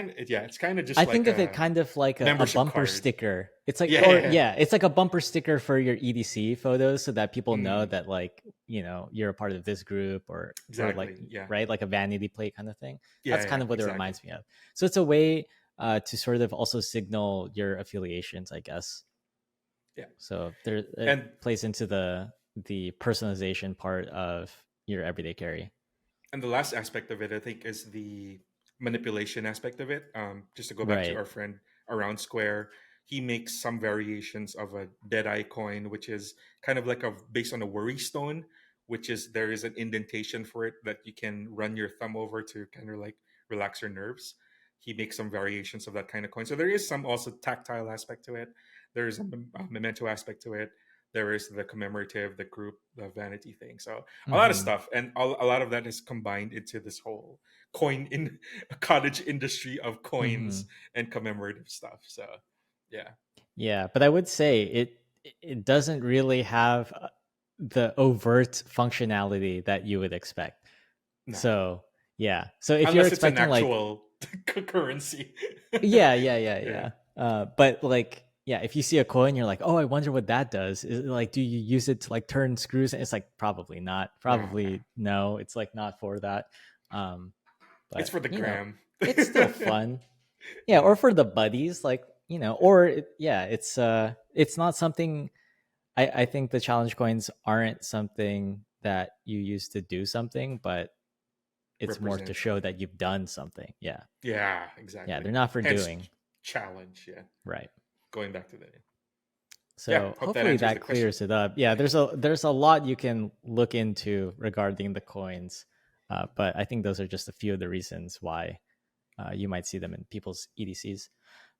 kind of just I like think of it a kind of like a membership bumper card. sticker. It's like, Yeah, or yeah, yeah, it's like a bumper sticker for your EDC photos so that people know mm, that like, you're a part of this group, or like, exactly. Yeah, right, like a vanity plate kind of thing. That's kind yeah, of what it exactly. reminds me of. So it's a way to sort of also signal your affiliations, I guess. Yeah, So there it and plays into the personalization part of your everyday carry. the last aspect of it, I think, is the manipulation aspect of it. Just to go back to Right. our friend around Square, he makes some variations of a Deadeye coin, which is kind of like based on a worry stone, which is there is an indentation for it that you can run your thumb over to kind of like relax your nerves. He makes some variations of that kind of coin. So there is some also tactile aspect to it. There is a memento aspect to it. There is the commemorative, the group, the vanity thing. So a lot of Mm-hmm. stuff, and a lot of that is combined into this whole coin in a cottage industry of Mm-hmm. coins and commemorative stuff. So yeah. Yeah, but I would say it doesn't really have the overt functionality that you would expect. No, So yeah, so if you're unless it's an expecting like, actual currency. yeah. Yeah. But like, yeah, if you see a coin, you're like, oh, I wonder what that does. Is it like, do you use it to like turn screws? And it's like, probably not. No, no. Probably no. It's like not for that. Um, It's but for the gram. it's still fun. Yeah, Yeah. or for the buddies, like, or yeah, it's not something. I think the challenge coins aren't something that you use to do something, but it's more to Represent show something. that you've done something. Yeah. Yeah, Yeah, exactly. they're not for Hence doing. challenge. Yeah. Right. Going back to the name. Yeah, So hope that hopefully answers the that question. clears it up. Yeah, there's a lot you can look into regarding the coins, but I think those are just a few of the reasons why you might see them in people's EDCs.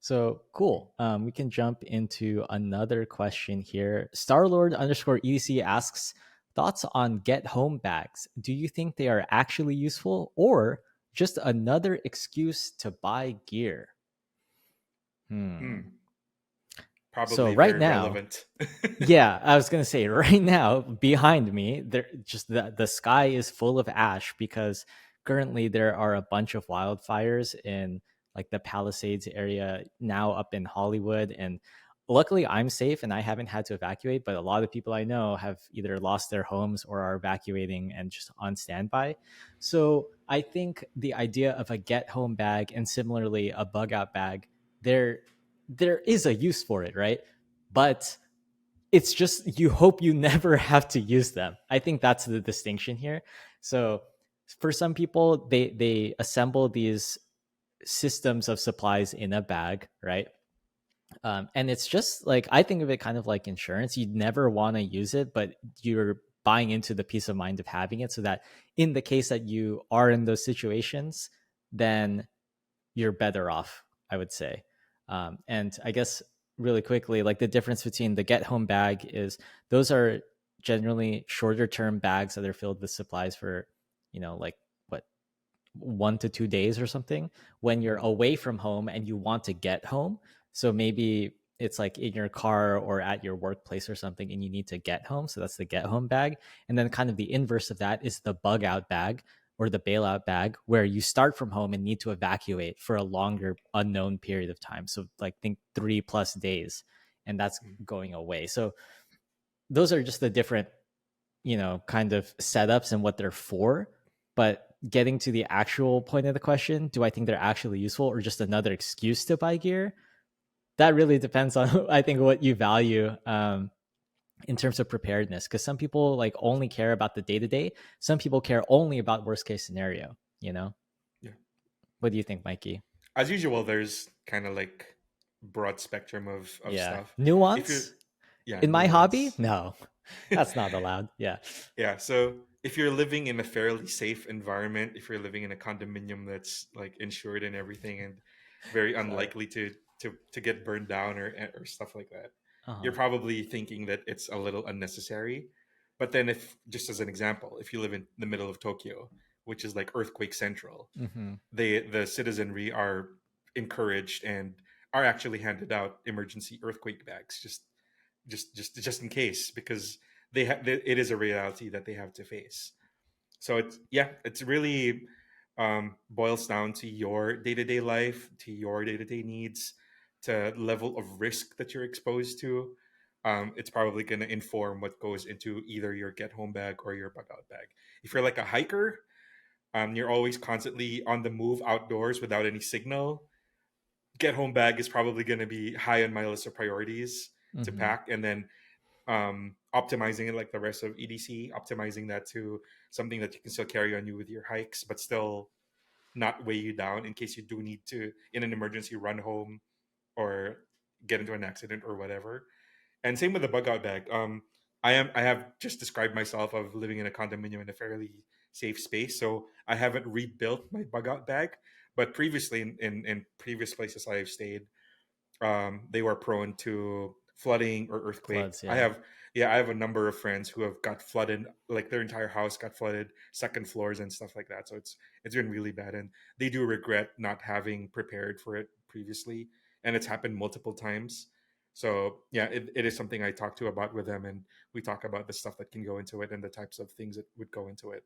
So cool. We can jump into another question here. Starlord underscore EDC asks, thoughts on get home bags. Do you think they are actually useful or just another excuse to buy gear? Hmm. Hmm. So Probably right very now, relevant. yeah, I was gonna say right now behind me, there just the sky is full of ash because currently there are a bunch of wildfires in like the Palisades area now up in Hollywood, and luckily I'm safe and I haven't had to evacuate, but a lot of people I know have either lost their homes or are evacuating and just on standby. So I think the idea of a get home bag and similarly a bug out bag, there is a use for it, right? But it's just you hope you never have to use them. I think that's the distinction here. So for some people, they assemble these systems of supplies in a bag, right? And it's just like I think of it kind of like insurance. You'd never want to use it, but you're buying into the peace of mind of having it, so that in the case that you are in those situations, then you're better off, I would say. And I guess really quickly, like the difference between the get home bag is those are generally shorter term bags that are filled with supplies for, like what, 1 to 2 days or something when you're away from home and you want to get home. So maybe it's like in your car or at your workplace or something and you need to get home. So that's the get home bag. And then kind of the inverse of that is the bug out bag or the bailout bag, where you start from home and need to evacuate for a longer unknown period of time. So like think 3+ days, and that's going away. So those are just the different, kind of setups and what they're for. But getting to the actual point of the question, do I think they're actually useful or just another excuse to buy gear? That really depends on, I think, what you value in terms of preparedness. Because some people like only care about the day to day. Some people care only about worst case scenario. Yeah. What do you think, Mikey? As usual, there's kind of like broad spectrum of Yeah, stuff. If you're nuance Yeah, in my hobby? nuance. No, that's not allowed. Yeah. Yeah, so if you're living in a fairly safe environment, if you're living in a condominium that's like insured and everything and very Sorry. unlikely to get burned down or stuff like that, you're Uh-huh. probably thinking that it's a little unnecessary. But then if just as an example, if you live in the middle of Tokyo, which is like earthquake central, Mm-hmm. the citizenry are encouraged and are actually handed out emergency earthquake bags just in case, because it is a reality that they have to face. So it's really boils down to your day-to-day life, to your day-to-day needs, to level of risk that you're exposed to. It's probably going to inform what goes into either your get home bag or your bug out bag. If you're like a hiker, you're always constantly on the move outdoors without any signal, get home bag is probably going to be high on my list of priorities to Mm-hmm. pack. And then optimizing it like the rest of EDC, optimizing that to something that you can still carry on you with your hikes, but still not weigh you down in case you do need to, in an emergency, run home or get into an accident or whatever. And same with the bug out bag. I have just described myself of living in a condominium in a fairly safe space, so I haven't rebuilt my bug out bag. But previously, in previous places I've stayed, they were prone to flooding or earthquake. Floods, yeah. I have a number of friends who have got flooded, like their entire house got flooded, second floors and stuff like that. So it's been really bad, and they do regret not having prepared for it previously, and it's happened multiple times. So yeah, it is something I talk to about with them, and we talk about the stuff that can go into it and the types of things that would go into it.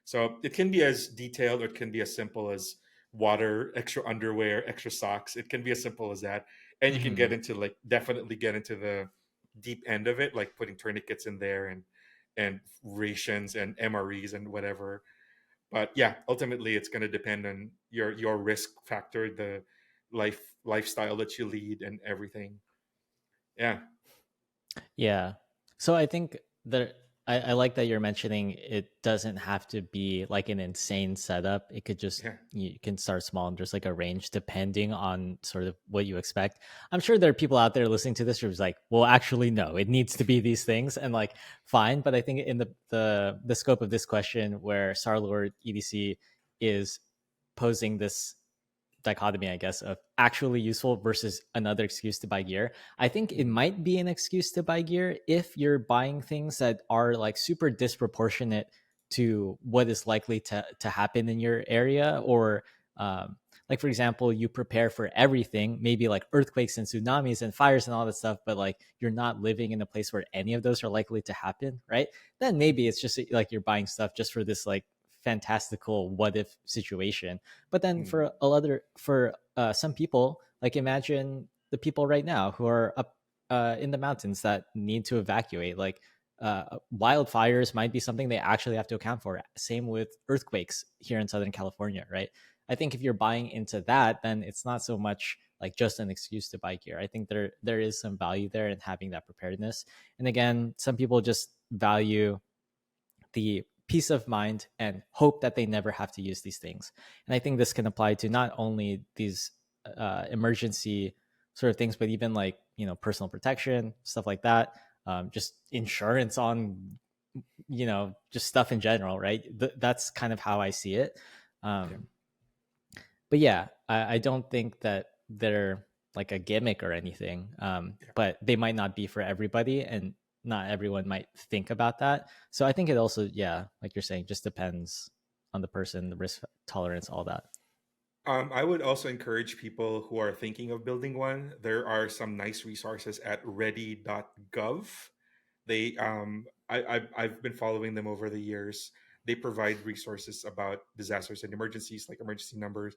So it can be as detailed or it can be as simple as water, extra underwear, extra socks. It can be as simple as that, and you can Mm-hmm. get into like definitely get into the deep end of it, like putting tourniquets in there and rations and MREs and whatever. But yeah, ultimately it's going to depend on your risk factor, the lifestyle that you lead and everything. Yeah. Yeah. So I think that I like that you're mentioning it doesn't have to be like an insane setup. It could just, Yeah. you can start small and there's like a range depending on sort of what you expect. I'm sure there are people out there listening to this who's like, well, actually, no, it needs to be these things, and like fine. But I think in the scope of this question, where Sarlord EDC is posing this dichotomy, I guess, of actually useful versus another excuse to buy gear. I think it Mhm. might be an excuse to buy gear if you're buying things that are like super disproportionate to what is likely to happen in your area, or like, for example, you prepare for everything, maybe like earthquakes and tsunamis and fires and all that stuff, but like you're not living in a place where any of those are likely to happen, right? Then maybe it's just like you're buying stuff just for this like fantastical what if situation. But then for some people, like imagine the people right now who are up in the mountains that need to evacuate, like wildfires might be something they actually have to account for. Same with earthquakes here in Southern California, right? I think if you're buying into that, then it's not so much like just an excuse to buy gear. I think there is some value there in having that preparedness. And again, some people just value the peace of mind and hope that they never have to use these things. And I think this can apply to not only these emergency sort of things, but even like, you know, personal protection, stuff like that. Just insurance on, you know, just stuff in general, right? That's kind of how I see it. But yeah, I don't think that they're like a gimmick or anything, but they might not be for everybody, and not everyone might think about that. So I think it also, yeah, like you're saying, just depends on the person, the risk tolerance, all that. I would also encourage people who are thinking of building one. There are some nice resources at ready.gov. They I've been following them over the years. They provide resources about disasters and emergencies, like emergency numbers.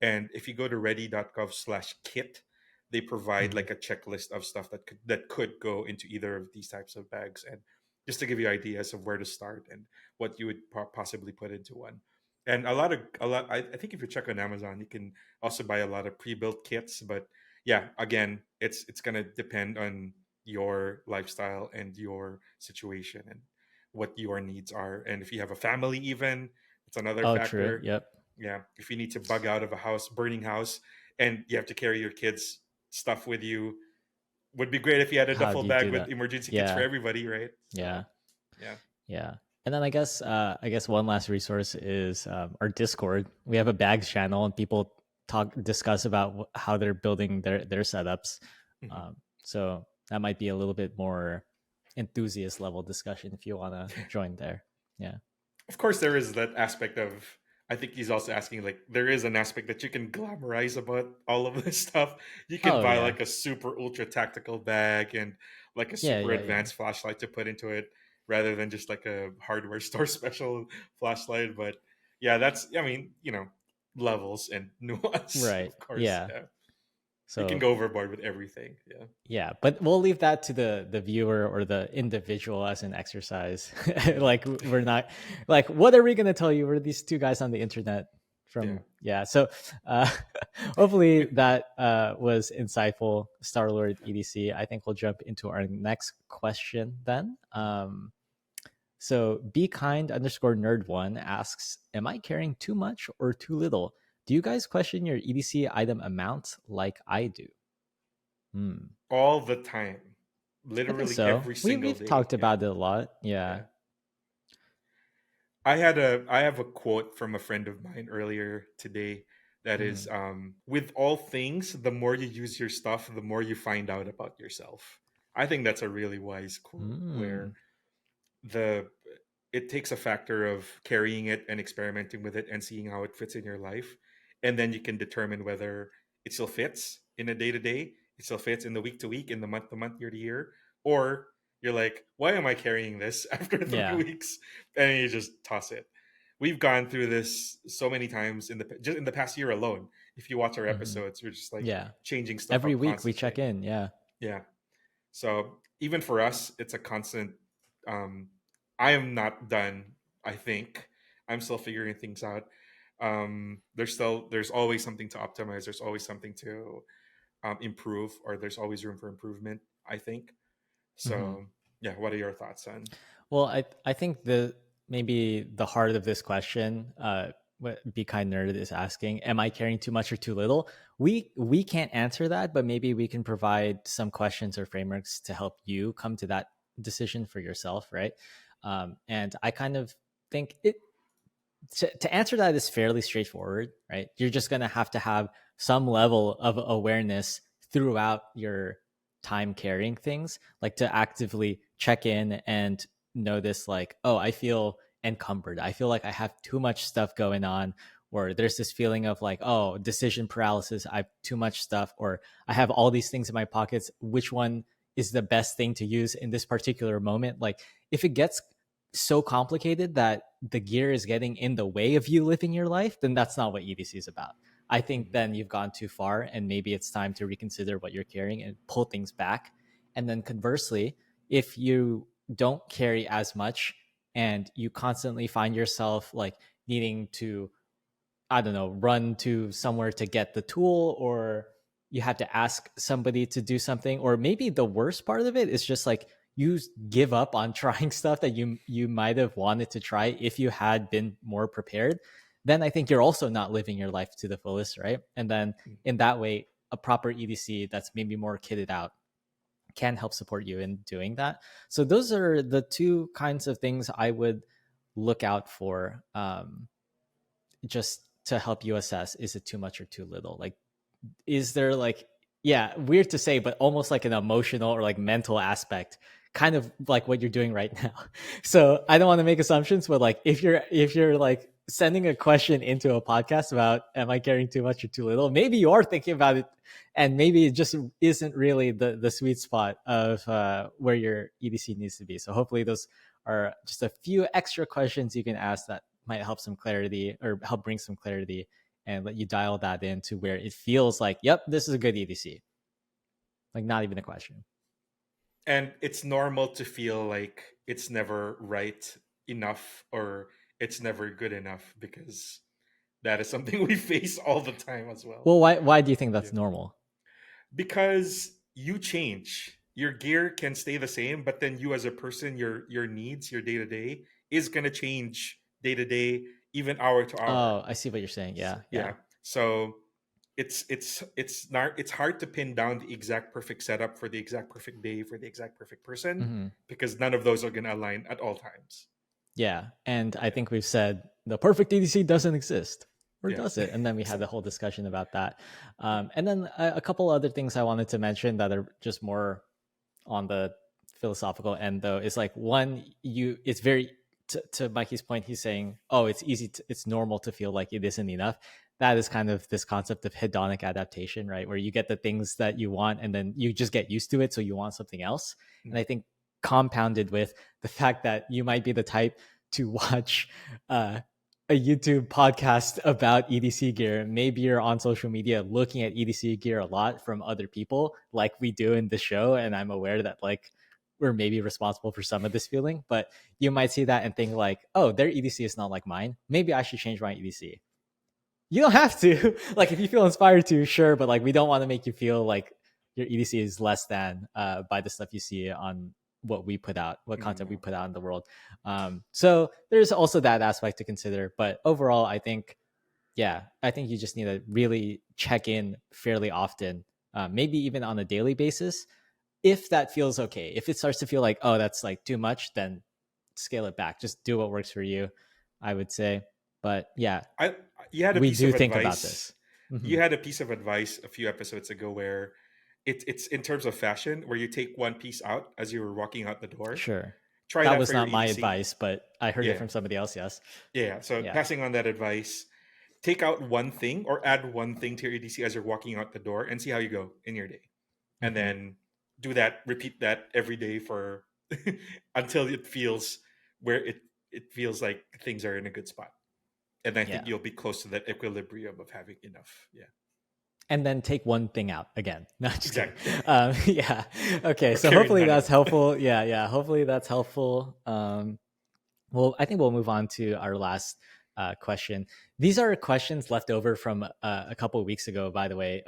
And if you go to ready.gov/kit, they provide like a checklist of stuff that could go into either of these types of bags, and just to give you ideas of where to start and what you would possibly put into one. And I think if you check on Amazon, you can also buy a lot of pre-built kits. But yeah, again, it's gonna depend on your lifestyle and your situation and what your needs are. And if you have a family, even, it's another factor. True. Yep. Yeah, if you need to bug out of a house, burning house, and you have to carry your kids' stuff with you, would be great if you had a How duffel do you bag do with that? emergency kits for everybody, right? So, Yeah. yeah. Yeah. And then I guess one last resource is our Discord. We have a bags channel, and people discuss about how they're building their setups. So that might be a little bit more enthusiast level discussion if you want to join there. Yeah. Of course, there is that aspect of. I think he's also asking, like, there is an aspect that you can glamorize about all of this stuff. You can buy like a super ultra tactical bag and like a super advanced flashlight to put into it, rather than just like a hardware store special flashlight. But yeah, that's, I mean, you know, levels and nuance, Right. of course. Yeah. Yeah. So you can go overboard with everything. Yeah. Yeah, but we'll leave that to the viewer or the individual as an exercise. Like, we're not like, what are we going to tell you? We're these two guys on the internet from So hopefully that was insightful, Star-Lord EDC. I think we'll jump into our next question then. So bekind_nerd1 asks, am I carrying too much or too little? Do you guys question your EDC item amount like I do? All the time, literally every single we've day. Talked about it a lot. Yeah. I have a quote from a friend of mine earlier today that is, with all things, the more you use your stuff, the more you find out about yourself. I think that's a really wise quote, where it takes a factor of carrying it and experimenting with it and seeing how it fits in your life, and then you can determine whether it still fits in a day to day, it still fits in the week to week, in the month to month, year to year, or you're like, why am I carrying this after 3 weeks? And you just toss it. We've gone through this so many times just in the past year alone. If you watch our episodes, we're just like changing stuff every week. Constantly. We check in. Yeah. So even for us, it's a constant. I am not done. I think I'm still figuring things out. There's always something to optimize. There's always something to improve, or there's always room for improvement, I think. So yeah, what are your thoughts on? Well, I think maybe the heart of this question, what Be Kind Nerd is asking, am I carrying too much or too little? We can't answer that, but maybe we can provide some questions or frameworks to help you come to that decision for yourself, right? And I kind of think to answer that is fairly straightforward, right? You're just going to have some level of awareness throughout your time carrying things, like to actively check in and notice, like, oh, I feel encumbered. I feel like I have too much stuff going on, or there's this feeling of like, oh, decision paralysis, I have too much stuff, or I have all these things in my pockets, which one is the best thing to use in this particular moment? Like, if it gets so complicated that the gear is getting in the way of you living your life, then that's not what EDC is about. I think then you've gone too far, and maybe it's time to reconsider what you're carrying and pull things back. And then conversely, if you don't carry as much and you constantly find yourself like needing to, I don't know, run to somewhere to get the tool, or you have to ask somebody to do something, or maybe the worst part of it is just like you give up on trying stuff that you might have wanted to try if you had been more prepared, then I think you're also not living your life to the fullest, right? And then in that way, a proper EDC that's maybe more kitted out can help support you in doing that. So those are the two kinds of things I would look out for, just to help you assess, is it too much or too little? Like, is there like, yeah, weird to say, but almost like an emotional or like mental aspect, kind of like what you're doing right now. So I don't want to make assumptions, but like if you're like sending a question into a podcast about, am I carrying too much or too little? Maybe you are thinking about it, and maybe it just isn't really the sweet spot of where your EDC needs to be. So hopefully those are just a few extra questions you can ask that might help some clarity, or help bring some clarity, and let you dial that in to where it feels like, yep, this is a good EDC. Like, not even a question. And it's normal to feel like it's never right enough, or it's never good enough, because that is something we face all the time as well. Well, why do you think that's normal? Because you change. Your gear can stay the same, but then you as a person, your needs, your day-to-day is going to change day-to-day, even hour to hour. Oh, I see what you're saying. Yeah. So it's hard to pin down the exact perfect setup for the exact perfect day for the exact perfect person, because none of those are going to align at all times. Yeah. And I think we've said the perfect EDC doesn't exist. Or does it? And then we had the whole discussion about that. And then a couple other things I wanted to mention that are just more on the philosophical end, though, is like, one, it's very, to Mikey's point, he's saying, oh, it's normal to feel like it isn't enough. That is kind of this concept of hedonic adaptation, right? Where you get the things that you want and then you just get used to it, so you want something else. And I think compounded with the fact that you might be the type to watch a YouTube podcast about EDC gear. Maybe you're on social media looking at EDC gear a lot from other people, like we do in the show. And I'm aware that like we're maybe responsible for some of this feeling, but you might see that and think like, oh, their EDC is not like mine. Maybe I should change my EDC. You don't have to. Like, if you feel inspired to, sure, but like we don't want to make you feel like your EDC is less than by the stuff you see on what we put out, what content we put out in the world. So there's also that aspect to consider. But overall, I think you just need to really check in fairly often, maybe even on a daily basis, if that feels okay. If it starts to feel like, oh, that's like too much, then scale it back. Just do what works for you, I would say. But yeah, we do think about this. You had a piece of advice a few episodes ago where it's in terms of fashion, where you take one piece out as you were walking out the door. Sure. Try that was not my advice, but I heard it from somebody else. Yes. Yeah. So passing on that advice, take out one thing or add one thing to your EDC as you're walking out the door and see how you go in your day. And then do that, repeat that every day for until it feels where it feels like things are in a good spot. And I think you'll be close to that equilibrium of having enough. Yeah. And then take one thing out again. No, just exactly. Yeah. Okay. So hopefully that's helpful. Yeah. Hopefully that's helpful. Well, I think we'll move on to our last question. These are questions left over from a couple of weeks ago, by the way.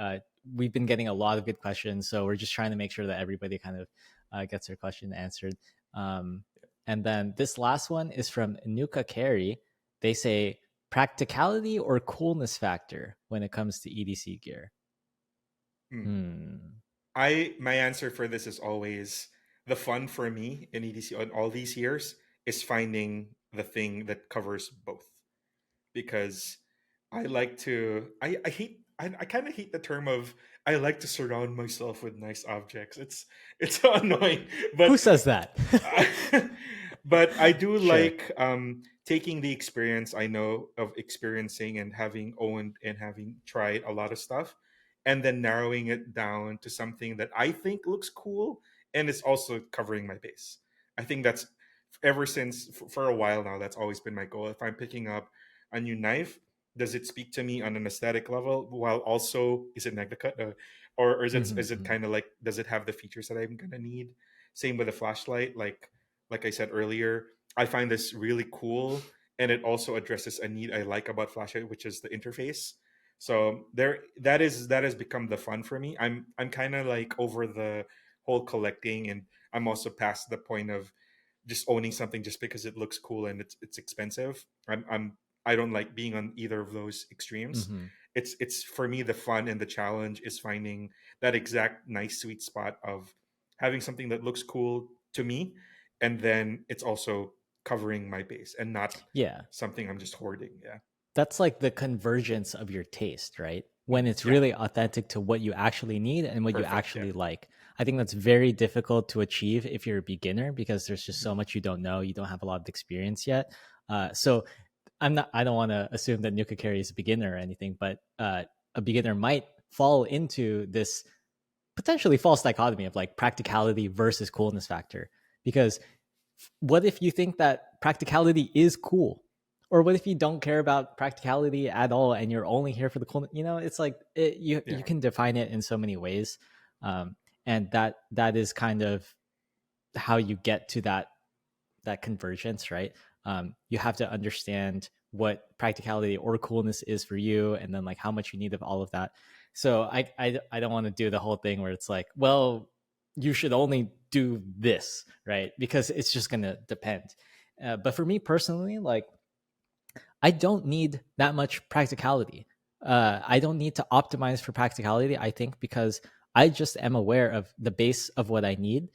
We've been getting a lot of good questions, so we're just trying to make sure that everybody kind of gets their question answered. And then this last one is from Nuka Carey. They say, practicality or coolness factor when it comes to EDC gear? My answer for this is always, the fun for me in EDC on all these years is finding the thing that covers both. Because I like to, I kind of hate the term of, I like to surround myself with nice objects. It's so annoying. But who says that? But I do like taking the experience I know of experiencing and having owned and having tried a lot of stuff, and then narrowing it down to something that I think looks cool and is also covering my base. I think that's ever since for a while now. That's always been my goal. If I'm picking up a new knife, does it speak to me on an aesthetic level, while also is it cut, or is it kind of like, does it have the features that I'm gonna need? Same with the flashlight. Like I said earlier, I find this really cool, and it also addresses a need I like about flashlight, which is the interface. So that has become the fun for me. I'm kind of like over the whole collecting, and I'm also past the point of just owning something just because it looks cool and it's expensive. I don't like being on either of those extremes. Mm-hmm. It's for me, the fun and the challenge is finding that exact nice sweet spot of having something that looks cool to me, and then it's also covering my base and not something I'm just hoarding. Yeah. That's like the convergence of your taste, right? When it's really authentic to what you actually need and what you actually like. I think that's very difficult to achieve if you're a beginner, because there's just so much you don't know. You don't have a lot of experience yet. So I don't want to assume that Nuka Carry is a beginner or anything, but a beginner might fall into this potentially false dichotomy of like practicality versus coolness factor. Because what if you think that practicality is cool? Or what if you don't care about practicality at all and you're only here for the coolness? You know, it's like you can define it in so many ways. And that is kind of how you get to that convergence, right? You have to understand what practicality or coolness is for you, and then like how much you need of all of that. So I don't want to do the whole thing where it's like, well, you should only do this, right? Because it's just gonna depend. But for me personally, like, I don't need that much practicality. I don't need to optimize for practicality, I think, because I just am aware of the base of what I need.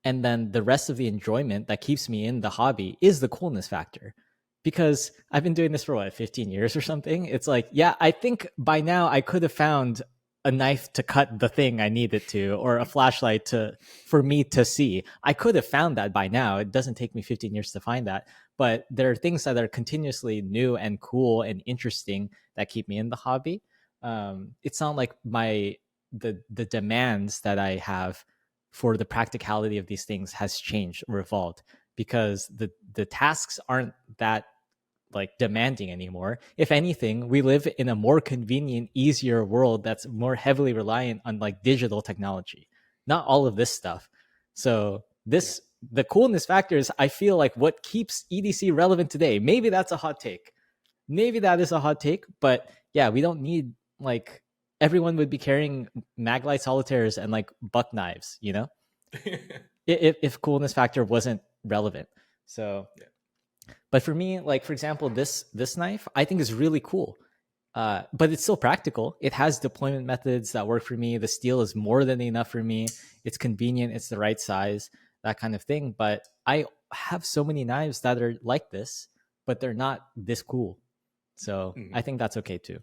And then the rest of the enjoyment that keeps me in the hobby is the coolness factor. Because I've been doing this for 15 years or something. It's like, yeah, I think by now I could have found a knife to cut the thing I needed to, or a flashlight for me to see. I could have found that by now. It doesn't take me 15 years to find that. But there are things that are continuously new and cool and interesting that keep me in the hobby. It's not like the demands that I have for the practicality of these things has changed or evolved, because the tasks aren't that like demanding anymore. If anything, we live in a more convenient, easier world that's more heavily reliant on like digital technology, not all of this stuff. So the coolness factor is, I feel like, what keeps EDC relevant today. Maybe that's a hot take. Maybe that is a hot take, but yeah, we don't need, like, everyone would be carrying Maglite solitaires and like buck knives, you know, if coolness factor wasn't relevant. So but for me, like, for example, this knife I think is really cool, but it's still practical. It has deployment methods that work for me. The steel is more than enough for me. It's convenient. It's the right size, that kind of thing. But I have so many knives that are like this, but they're not this cool. So I think that's okay too.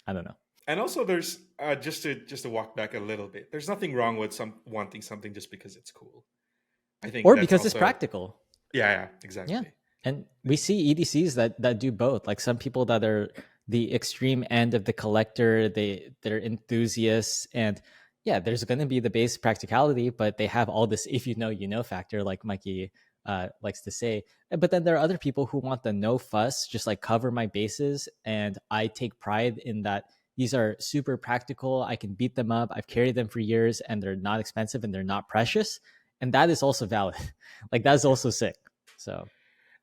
I don't know. And also, there's just to walk back a little bit. There's nothing wrong with wanting something just because it's cool. I think, or because it's practical. Yeah, exactly. Yeah. And we see EDCs that do both. Like, some people that are the extreme end of the collector, they're enthusiasts, and yeah, there's going to be the base practicality, but they have all this if you know factor, like Mikey likes to say. But then there are other people who want the no fuss, just like cover my bases, and I take pride in that. These are super practical. I can beat them up. I've carried them for years, and they're not expensive and they're not precious. And that is also valid. Like, that's also sick. So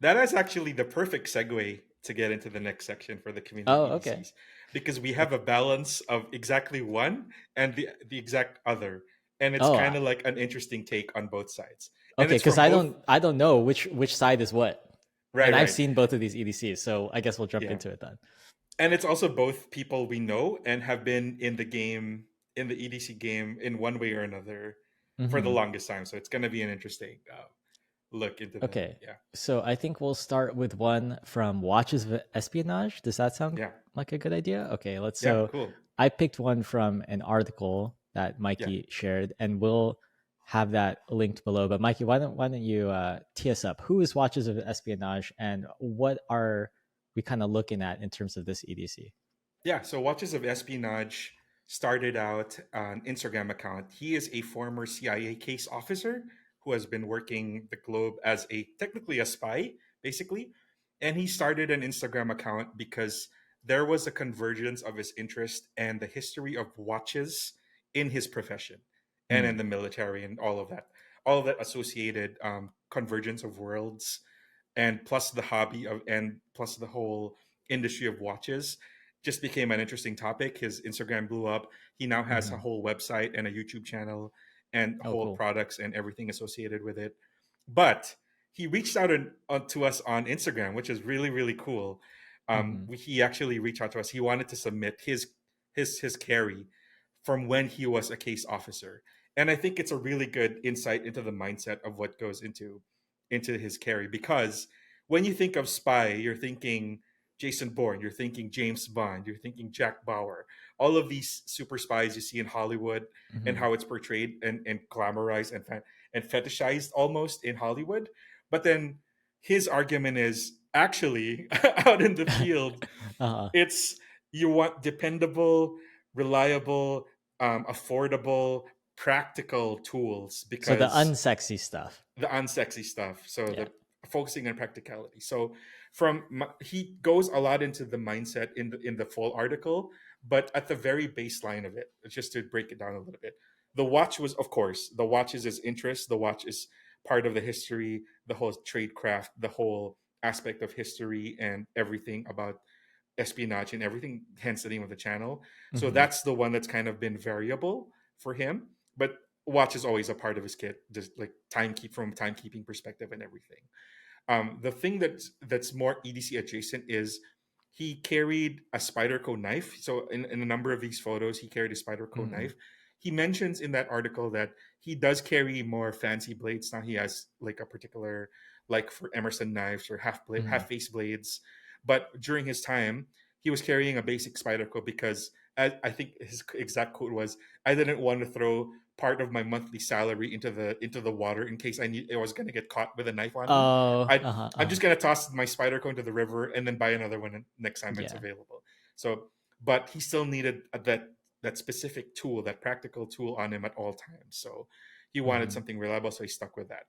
that is actually the perfect segue to get into the next section for the community EDCs, because we have a balance of exactly one and the exact other, and it's kind of like an interesting take on both sides. Okay, because I don't know which side is what. Right, and I've seen both of these EDCs, so I guess we'll jump into it then. And it's also both people we know and have been in the game, in the EDC game, in one way or another for the longest time. So it's going to be an interesting look into that. Okay. So I think we'll start with one from Watches of Espionage. Does that sound like a good idea? Okay, cool. I picked one from an article that Mikey shared, and we'll have that linked below. But Mikey, why don't you tee us up? Who is Watches of Espionage, and what are we kind of looking at in terms of this EDC? Yeah, so Watches of Espionage started out an Instagram account. He is a former CIA case officer who has been working the globe as technically a spy, basically. And he started an Instagram account because there was a convergence of his interest and the history of watches in his profession and in the military and all of that associated convergence of worlds, and plus the hobby of and plus the whole industry of watches just became an interesting topic. His Instagram blew up. He now has a whole website and a YouTube channel and whole Cool. products and everything associated with it. But he reached out to us on Instagram, which is really, really cool. He actually reached out to us. He wanted to submit his carry from when he was a case officer. And I think it's a really good insight into the mindset of what goes into his carry, because when you think of spy, you're thinking Jason Bourne, you're thinking James Bond, you're thinking Jack Bauer, all of these super spies you see in Hollywood and how it's portrayed and glamorized and fetishized almost in Hollywood. But then his argument is actually out in the field, it's you want dependable, reliable, affordable, practical tools, So the because unsexy stuff. the unsexy stuff. So Yeah. the focusing on practicality. So he goes a lot into the mindset in the full article, but at the very baseline of it, just to break it down a little bit, the watch was, of course, the watch is his interest. The watch is part of the history, the whole trade craft, the whole aspect of history, and everything about espionage and everything. Hence the name of the channel. So that's the one that's kind of been variable for him, but watch is always a part of his kit, just like from timekeeping perspective and everything. The thing that's more EDC adjacent is he carried a Spyderco knife. So in a number of these photos, he carried a Spyderco knife. He mentions in that article that he does carry more fancy blades now. He has like a particular, like for Emerson knives or half face blades. But during his time, he was carrying a basic Spyderco because I think his exact quote was, "I didn't want to throw part of my monthly salary into the water in case I was going to get caught with a knife on me. I'm just going to toss my Spyderco into the river and then buy another one next time it's available." So, but he still needed that specific tool, that practical tool on him at all times. So he wanted something reliable, so he stuck with that.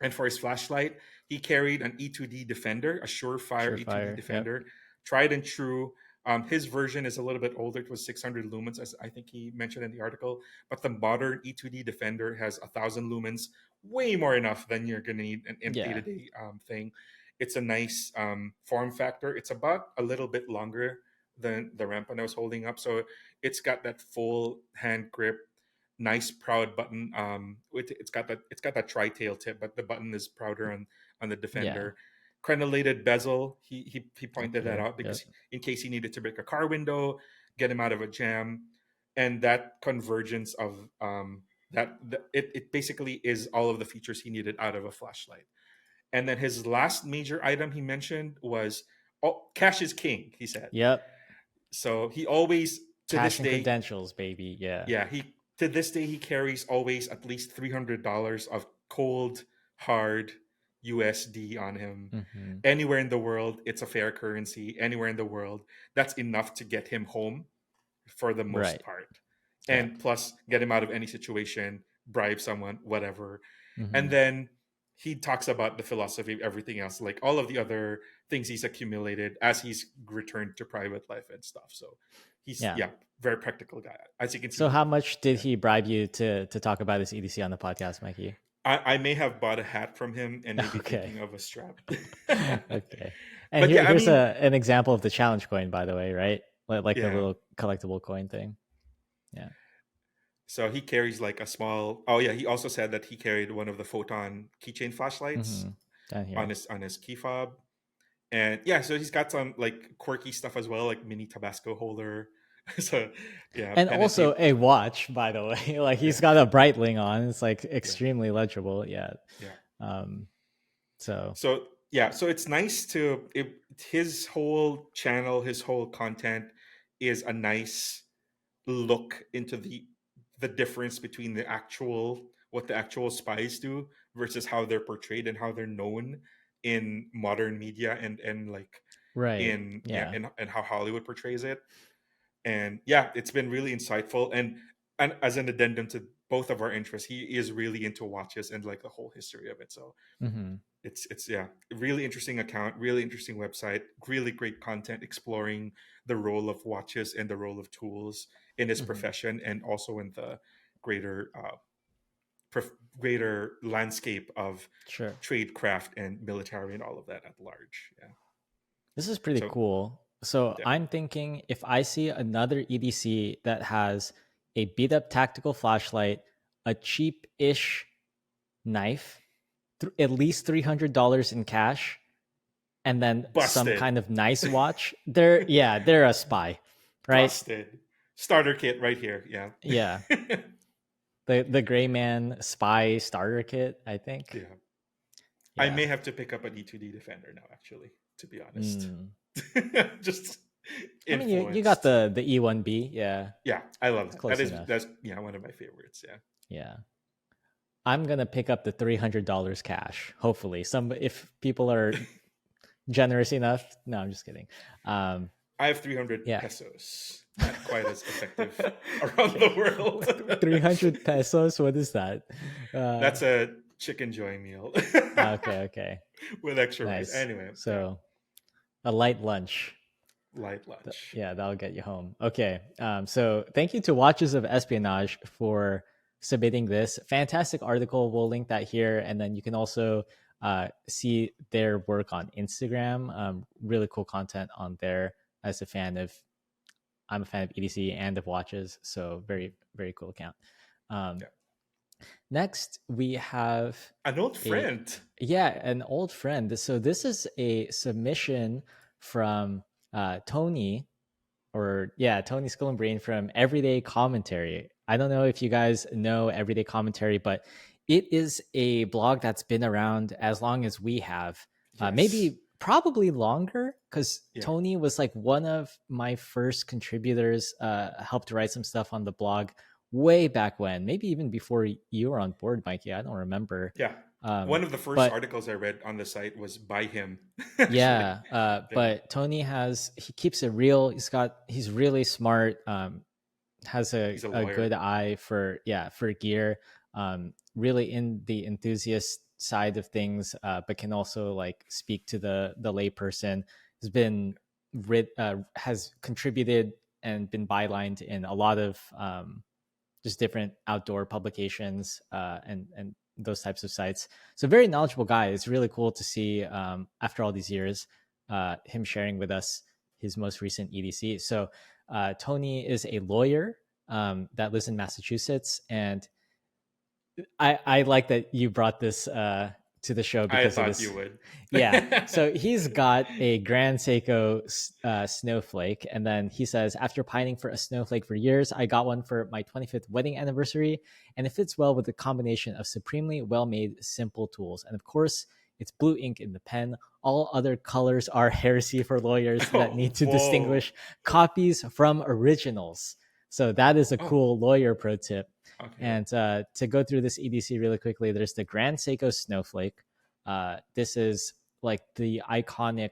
And for his flashlight, he carried an E2D Defender, a Surefire E2D Defender, tried and true. His version is a little bit older. It was 600 lumens, as I think he mentioned in the article. But the modern E2D Defender has 1,000 lumens, way more enough than you're going to need in day-to-day thing. It's a nice form factor. It's about a little bit longer than the Rampant I was holding up. So it's got that full hand grip, nice proud button. It's got that tri-tail tip, but the button is prouder on the Defender. Crenellated bezel. He pointed that out because in case he needed to break a car window, get him out of a jam, and that convergence of it basically is all of the features he needed out of a flashlight. And then his last major item he mentioned was, cash is king, he said. Yep. So he always, to cash this and day, credentials, baby. Yeah. To this day, he carries always at least $300 of cold, hard USD on him. Anywhere in the world, it's a fair currency. Anywhere in the world, that's enough to get him home for the most part. And plus, get him out of any situation, bribe someone, whatever. And then he talks about the philosophy of everything else, like all of the other things he's accumulated as he's returned to private life and stuff. So he's very practical guy, as you can see. So how much did he bribe you to talk about this EDC on the podcast, Mikey? I may have bought a hat from him and maybe thinking of a strap. Okay. And here's an example of the challenge coin, by the way, right? Like the little collectible coin thing. Yeah. So he carries like a small. Oh yeah, he also said that he carried one of the photon keychain flashlights on his key fob, and so he's got some like quirky stuff as well, like mini Tabasco holder. So and also a watch, by the way. Like he's got a Breitling on. It's like extremely legible. So it's nice his whole channel, his whole content is a nice look into the difference between the actual what the actual spies do versus how they're portrayed and how they're known in modern media and like Right. in Yeah. and how Hollywood portrays it. And yeah, it's been really insightful. And as an addendum to both of our interests, he is really into watches and like the whole history of it. So Mm-hmm. it's yeah, really interesting account, really interesting website, really great content exploring the role of watches and the role of tools in his Mm-hmm. profession, and also in the greater greater landscape of Sure. trade craft and military and all of that at large. Yeah. This is pretty So cool. So yeah. I'm thinking if I see another EDC that has a beat up tactical flashlight, a cheap ish knife, at least $300 in cash, and then some Busted. kind of nice watch, they're a spy, right? Busted. Starter kit right here. Yeah. Yeah. The Gray Man Spy starter kit, I think. Yeah. I Yeah. may have to pick up an E2D Defender now, actually, to be honest. Mm. Just I mean, you got influenced. the E1B, yeah. Yeah, I love It's that. That close is enough. that's yeah, one of my favorites. Yeah. Yeah. I'm gonna pick up the $300 cash. Hopefully, some if people are generous enough. No, I'm just kidding. Um, I have 300 yeah, pesos. Not quite as effective around the world. 300 pesos. What is that? That's a chicken joy meal. Okay, With extra rice. nice. Anyway, yeah. So a light lunch. Light lunch. Yeah, that'll get you home. Okay. So thank you to Watches of Espionage for submitting this fantastic article. We'll link that here, and then you can also see their work on Instagram. Really cool content on there. I'm a fan of EDC and of watches, so very very cool account. Yeah. Next, we have An old friend. an old friend. So this is a submission from Tony, Tony Skull and Brain from Everyday Commentary. I don't know if you guys know Everyday Commentary, but it is a blog that's been around as long as we have. Yes. Maybe probably longer, because Tony was like one of my first contributors, helped write some stuff on the blog way back when, maybe even before you were on board, Mikey. I don't remember. Yeah. One of the first articles I read on the site was by him. Yeah. But Tony he keeps it real. He's really smart. Has a good eye for gear. Really in the enthusiast side of things, but can also like speak to the layperson. Has contributed and been bylined in a lot of just different outdoor publications and those types of sites. So very knowledgeable guy. It's really cool to see after all these years him sharing with us his most recent EDC. So Tony is a lawyer that lives in Massachusetts, and I like that you brought this to the show because I thought you would. Yeah. So he's got a Grand Seiko snowflake. And then he says, after pining for a snowflake for years, I got one for my 25th wedding anniversary. And it fits well with the combination of supremely well-made, simple tools. And of course, it's blue ink in the pen. All other colors are heresy for lawyers that need to distinguish copies from originals. So that is a cool lawyer pro tip. Okay. And to go through this EDC really quickly, there's the Grand Seiko Snowflake. This is like the iconic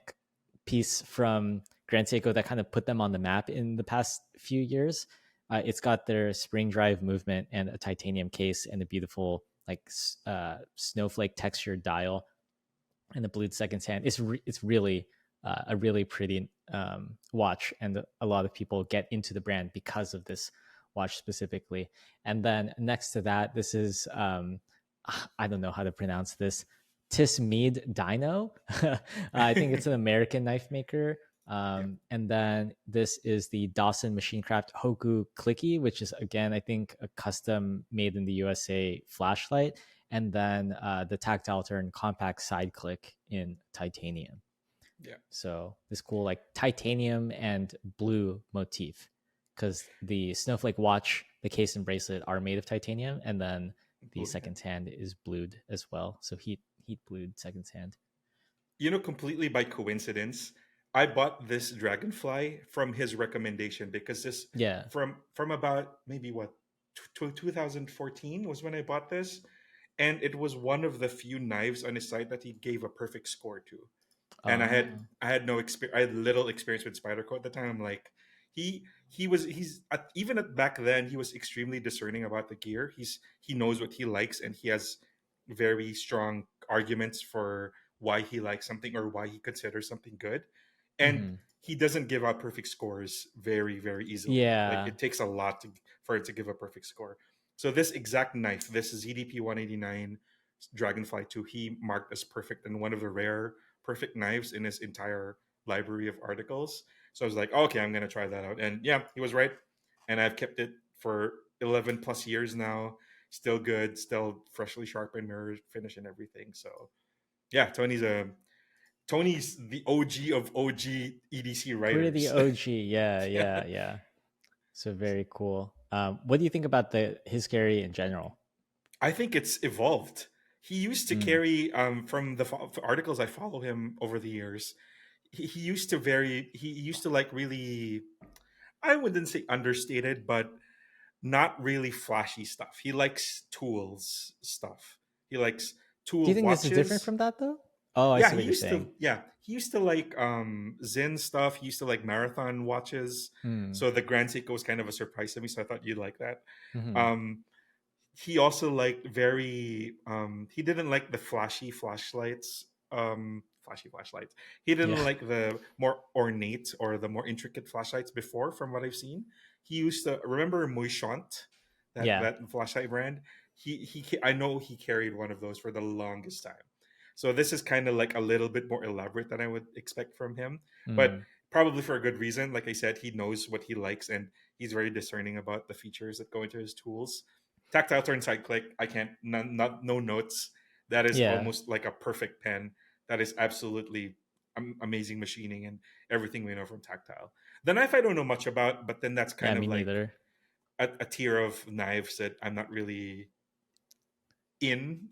piece from Grand Seiko that kind of put them on the map in the past few years. It's got their spring drive movement and a titanium case and a beautiful like snowflake textured dial and a blued seconds hand. It's really a really pretty watch, and a lot of people get into the brand because of this watch specifically. And then next to that, this is I don't know how to pronounce this, Tismead Dino. I think it's an American knife maker. And then this is the Dawson Machinecraft Hoku Clicky, which is again I think a custom made in the USA flashlight. And then the tactile turn compact side click in titanium. Yeah. So this cool like titanium and blue motif, because the snowflake watch, the case and bracelet are made of titanium, and then the second hand is blued as well. So heat blued second hand. You know, completely by coincidence, I bought this Dragonfly from his recommendation because this from about maybe 2014 was when I bought this, and it was one of the few knives on his site that he gave a perfect score to. And Oh. I had no experience. I had little experience with Spyderco at the time. I'm like, he's even at back then he was extremely discerning about the gear. He knows what he likes, and he has very strong arguments for why he likes something or why he considers something good. And Mhm. he doesn't give out perfect scores very easily. Like Yeah. it takes a lot for it to give a perfect score. So this exact knife, this is ZDP 189 Dragonfly 2, he marked as perfect and one of the rare perfect knives in his entire library of articles. So I was like, oh, okay, I'm gonna try that out. And yeah, he was right. And I've kept it for 11 plus years now. Still good, still freshly sharpened mirror finish and everything. So yeah, Tony's the OG of OG EDC Pretty writers. OG. Yeah, Yeah. yeah. So very cool. What do you think about his carry in general? I think it's evolved. He used to Mm. carry from the articles I follow him over the years. He used to he used to like really, I wouldn't say understated, but not really flashy stuff. He likes tools stuff. He likes Do you tool think this is different watches. from that though? Oh, I Yeah, see what you're saying. he used to like Zen stuff. He used to like marathon watches. Mm. So the Grand Seiko was kind of a surprise to me. So I thought you'd like that. Hmm. Um, he also liked he didn't like the flashy flashlights. He Yeah. didn't like the more ornate or the more intricate flashlights before, from what I've seen. He used to remember Moishant, Yeah. that flashlight brand. I know he carried one of those for the longest time. So this is kind of like a little bit more elaborate than I would expect from him, but Mm. probably for a good reason. Like I said, he knows what he likes, and he's very discerning about the features that go into his tools. Tactile turn side click, I can't, not no notes. That is Yeah. almost like a perfect pen. That is absolutely amazing machining and everything we know from Tactile. The knife I don't know much about, but then that's Yeah, kind of me like neither. a tier of knives that I'm not really in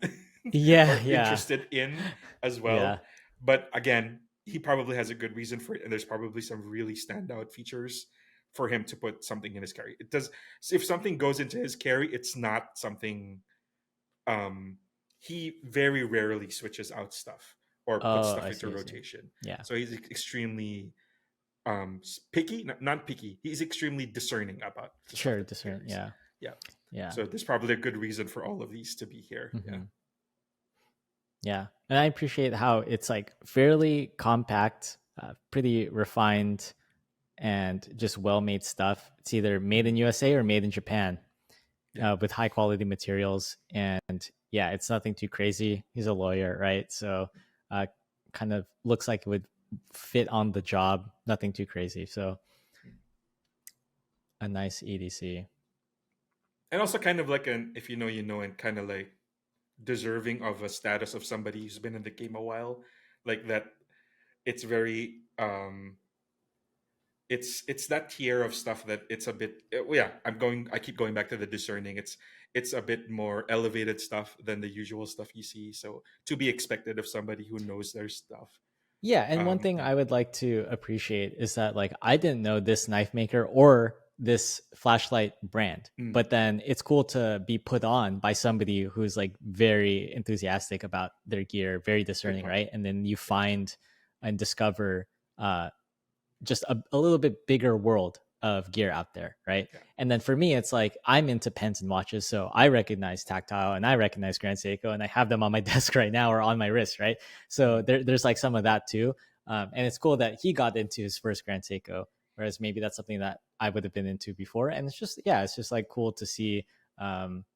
Yeah, or yeah. interested in as Yeah. well. But again, he probably has a good reason for it, and there's probably some really standout features for him to put something in his carry. It does. If something goes into his carry, it's not something. Um, he very rarely switches out stuff or puts Oh, stuff I into see, I see. rotation. Yeah. So he's extremely picky, not picky. He's extremely discerning about the stuff Sure, that he discern. carries. Yeah. Yeah. Yeah. So there's probably a good reason for all of these to be here. Yeah. Hmm. Yeah. And I appreciate how it's like fairly compact, pretty refined, and just well made stuff. It's either made Mhm. in USA or made in Japan, Yeah. with high quality materials. And yeah, it's nothing too crazy. He's a lawyer, right? So uh, kind of looks like it would fit on the job, nothing too crazy. So a nice EDC. And also kind of like an if you know you know, and kind of like deserving of a status of somebody who's been in the game a while, like that. It's very it's that tier of stuff that it's a bit yeah, I keep going back to the discerning. It's a bit more elevated stuff than the usual stuff you see, so to be expected of somebody who knows their stuff. Yeah, and one thing Yeah. I would like to appreciate is that like I didn't know this knife maker or this flashlight brand, Mm, but then it's cool to be put on by somebody who's like very enthusiastic about their gear, very good discerning, point. right? And then you find and discover just a little bit bigger world of gear out there, right? Yeah. And then for me, it's like I'm into pens and watches, so I recognize Tactile and I recognize Grand Seiko, and I have them on my desk right now or on my wrist, right? So Mm, there's like some of that too, and it's cool that he got into his first Grand Seiko, whereas maybe that's something that I would have been into before. And it's just it's just like cool to see um,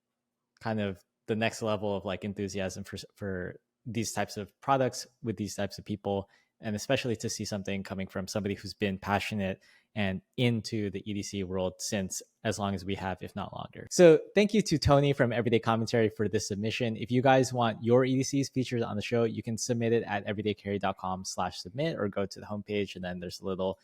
kind of the next level of like enthusiasm for these types of products with these types of people, and especially to see something coming from somebody who's been passionate and into the EDC world since as long as we have, if not longer. So thank you to Tony from Everyday Commentary for this submission. If you guys want your EDCs featured on the show, you can submit it at everydaycarry.com/submit, or go to the homepage and then there's a little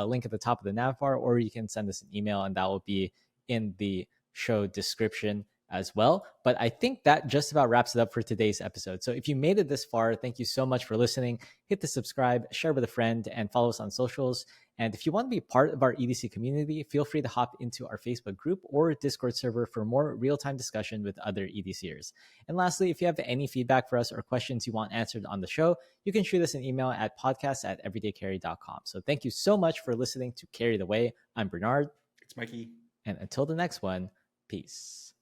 link at the top of the nav bar, or you can send us an email and that will be in the show description. as well. But I think that just about wraps it up for today's episode. So if you made it this far, thank you so much for listening. Hit the subscribe, share with a friend, and follow us on socials. And if you want to be part of our EDC community, feel free to hop into our Facebook group or Discord server for more real-time discussion with other EDCers. And lastly, if you have any feedback for us or questions you want answered on the show, you can shoot us an email at podcast@everydaycarry.com. So thank you so much for listening to Carry the Way. I'm Bernard. It's Mikey. And until the next one, peace.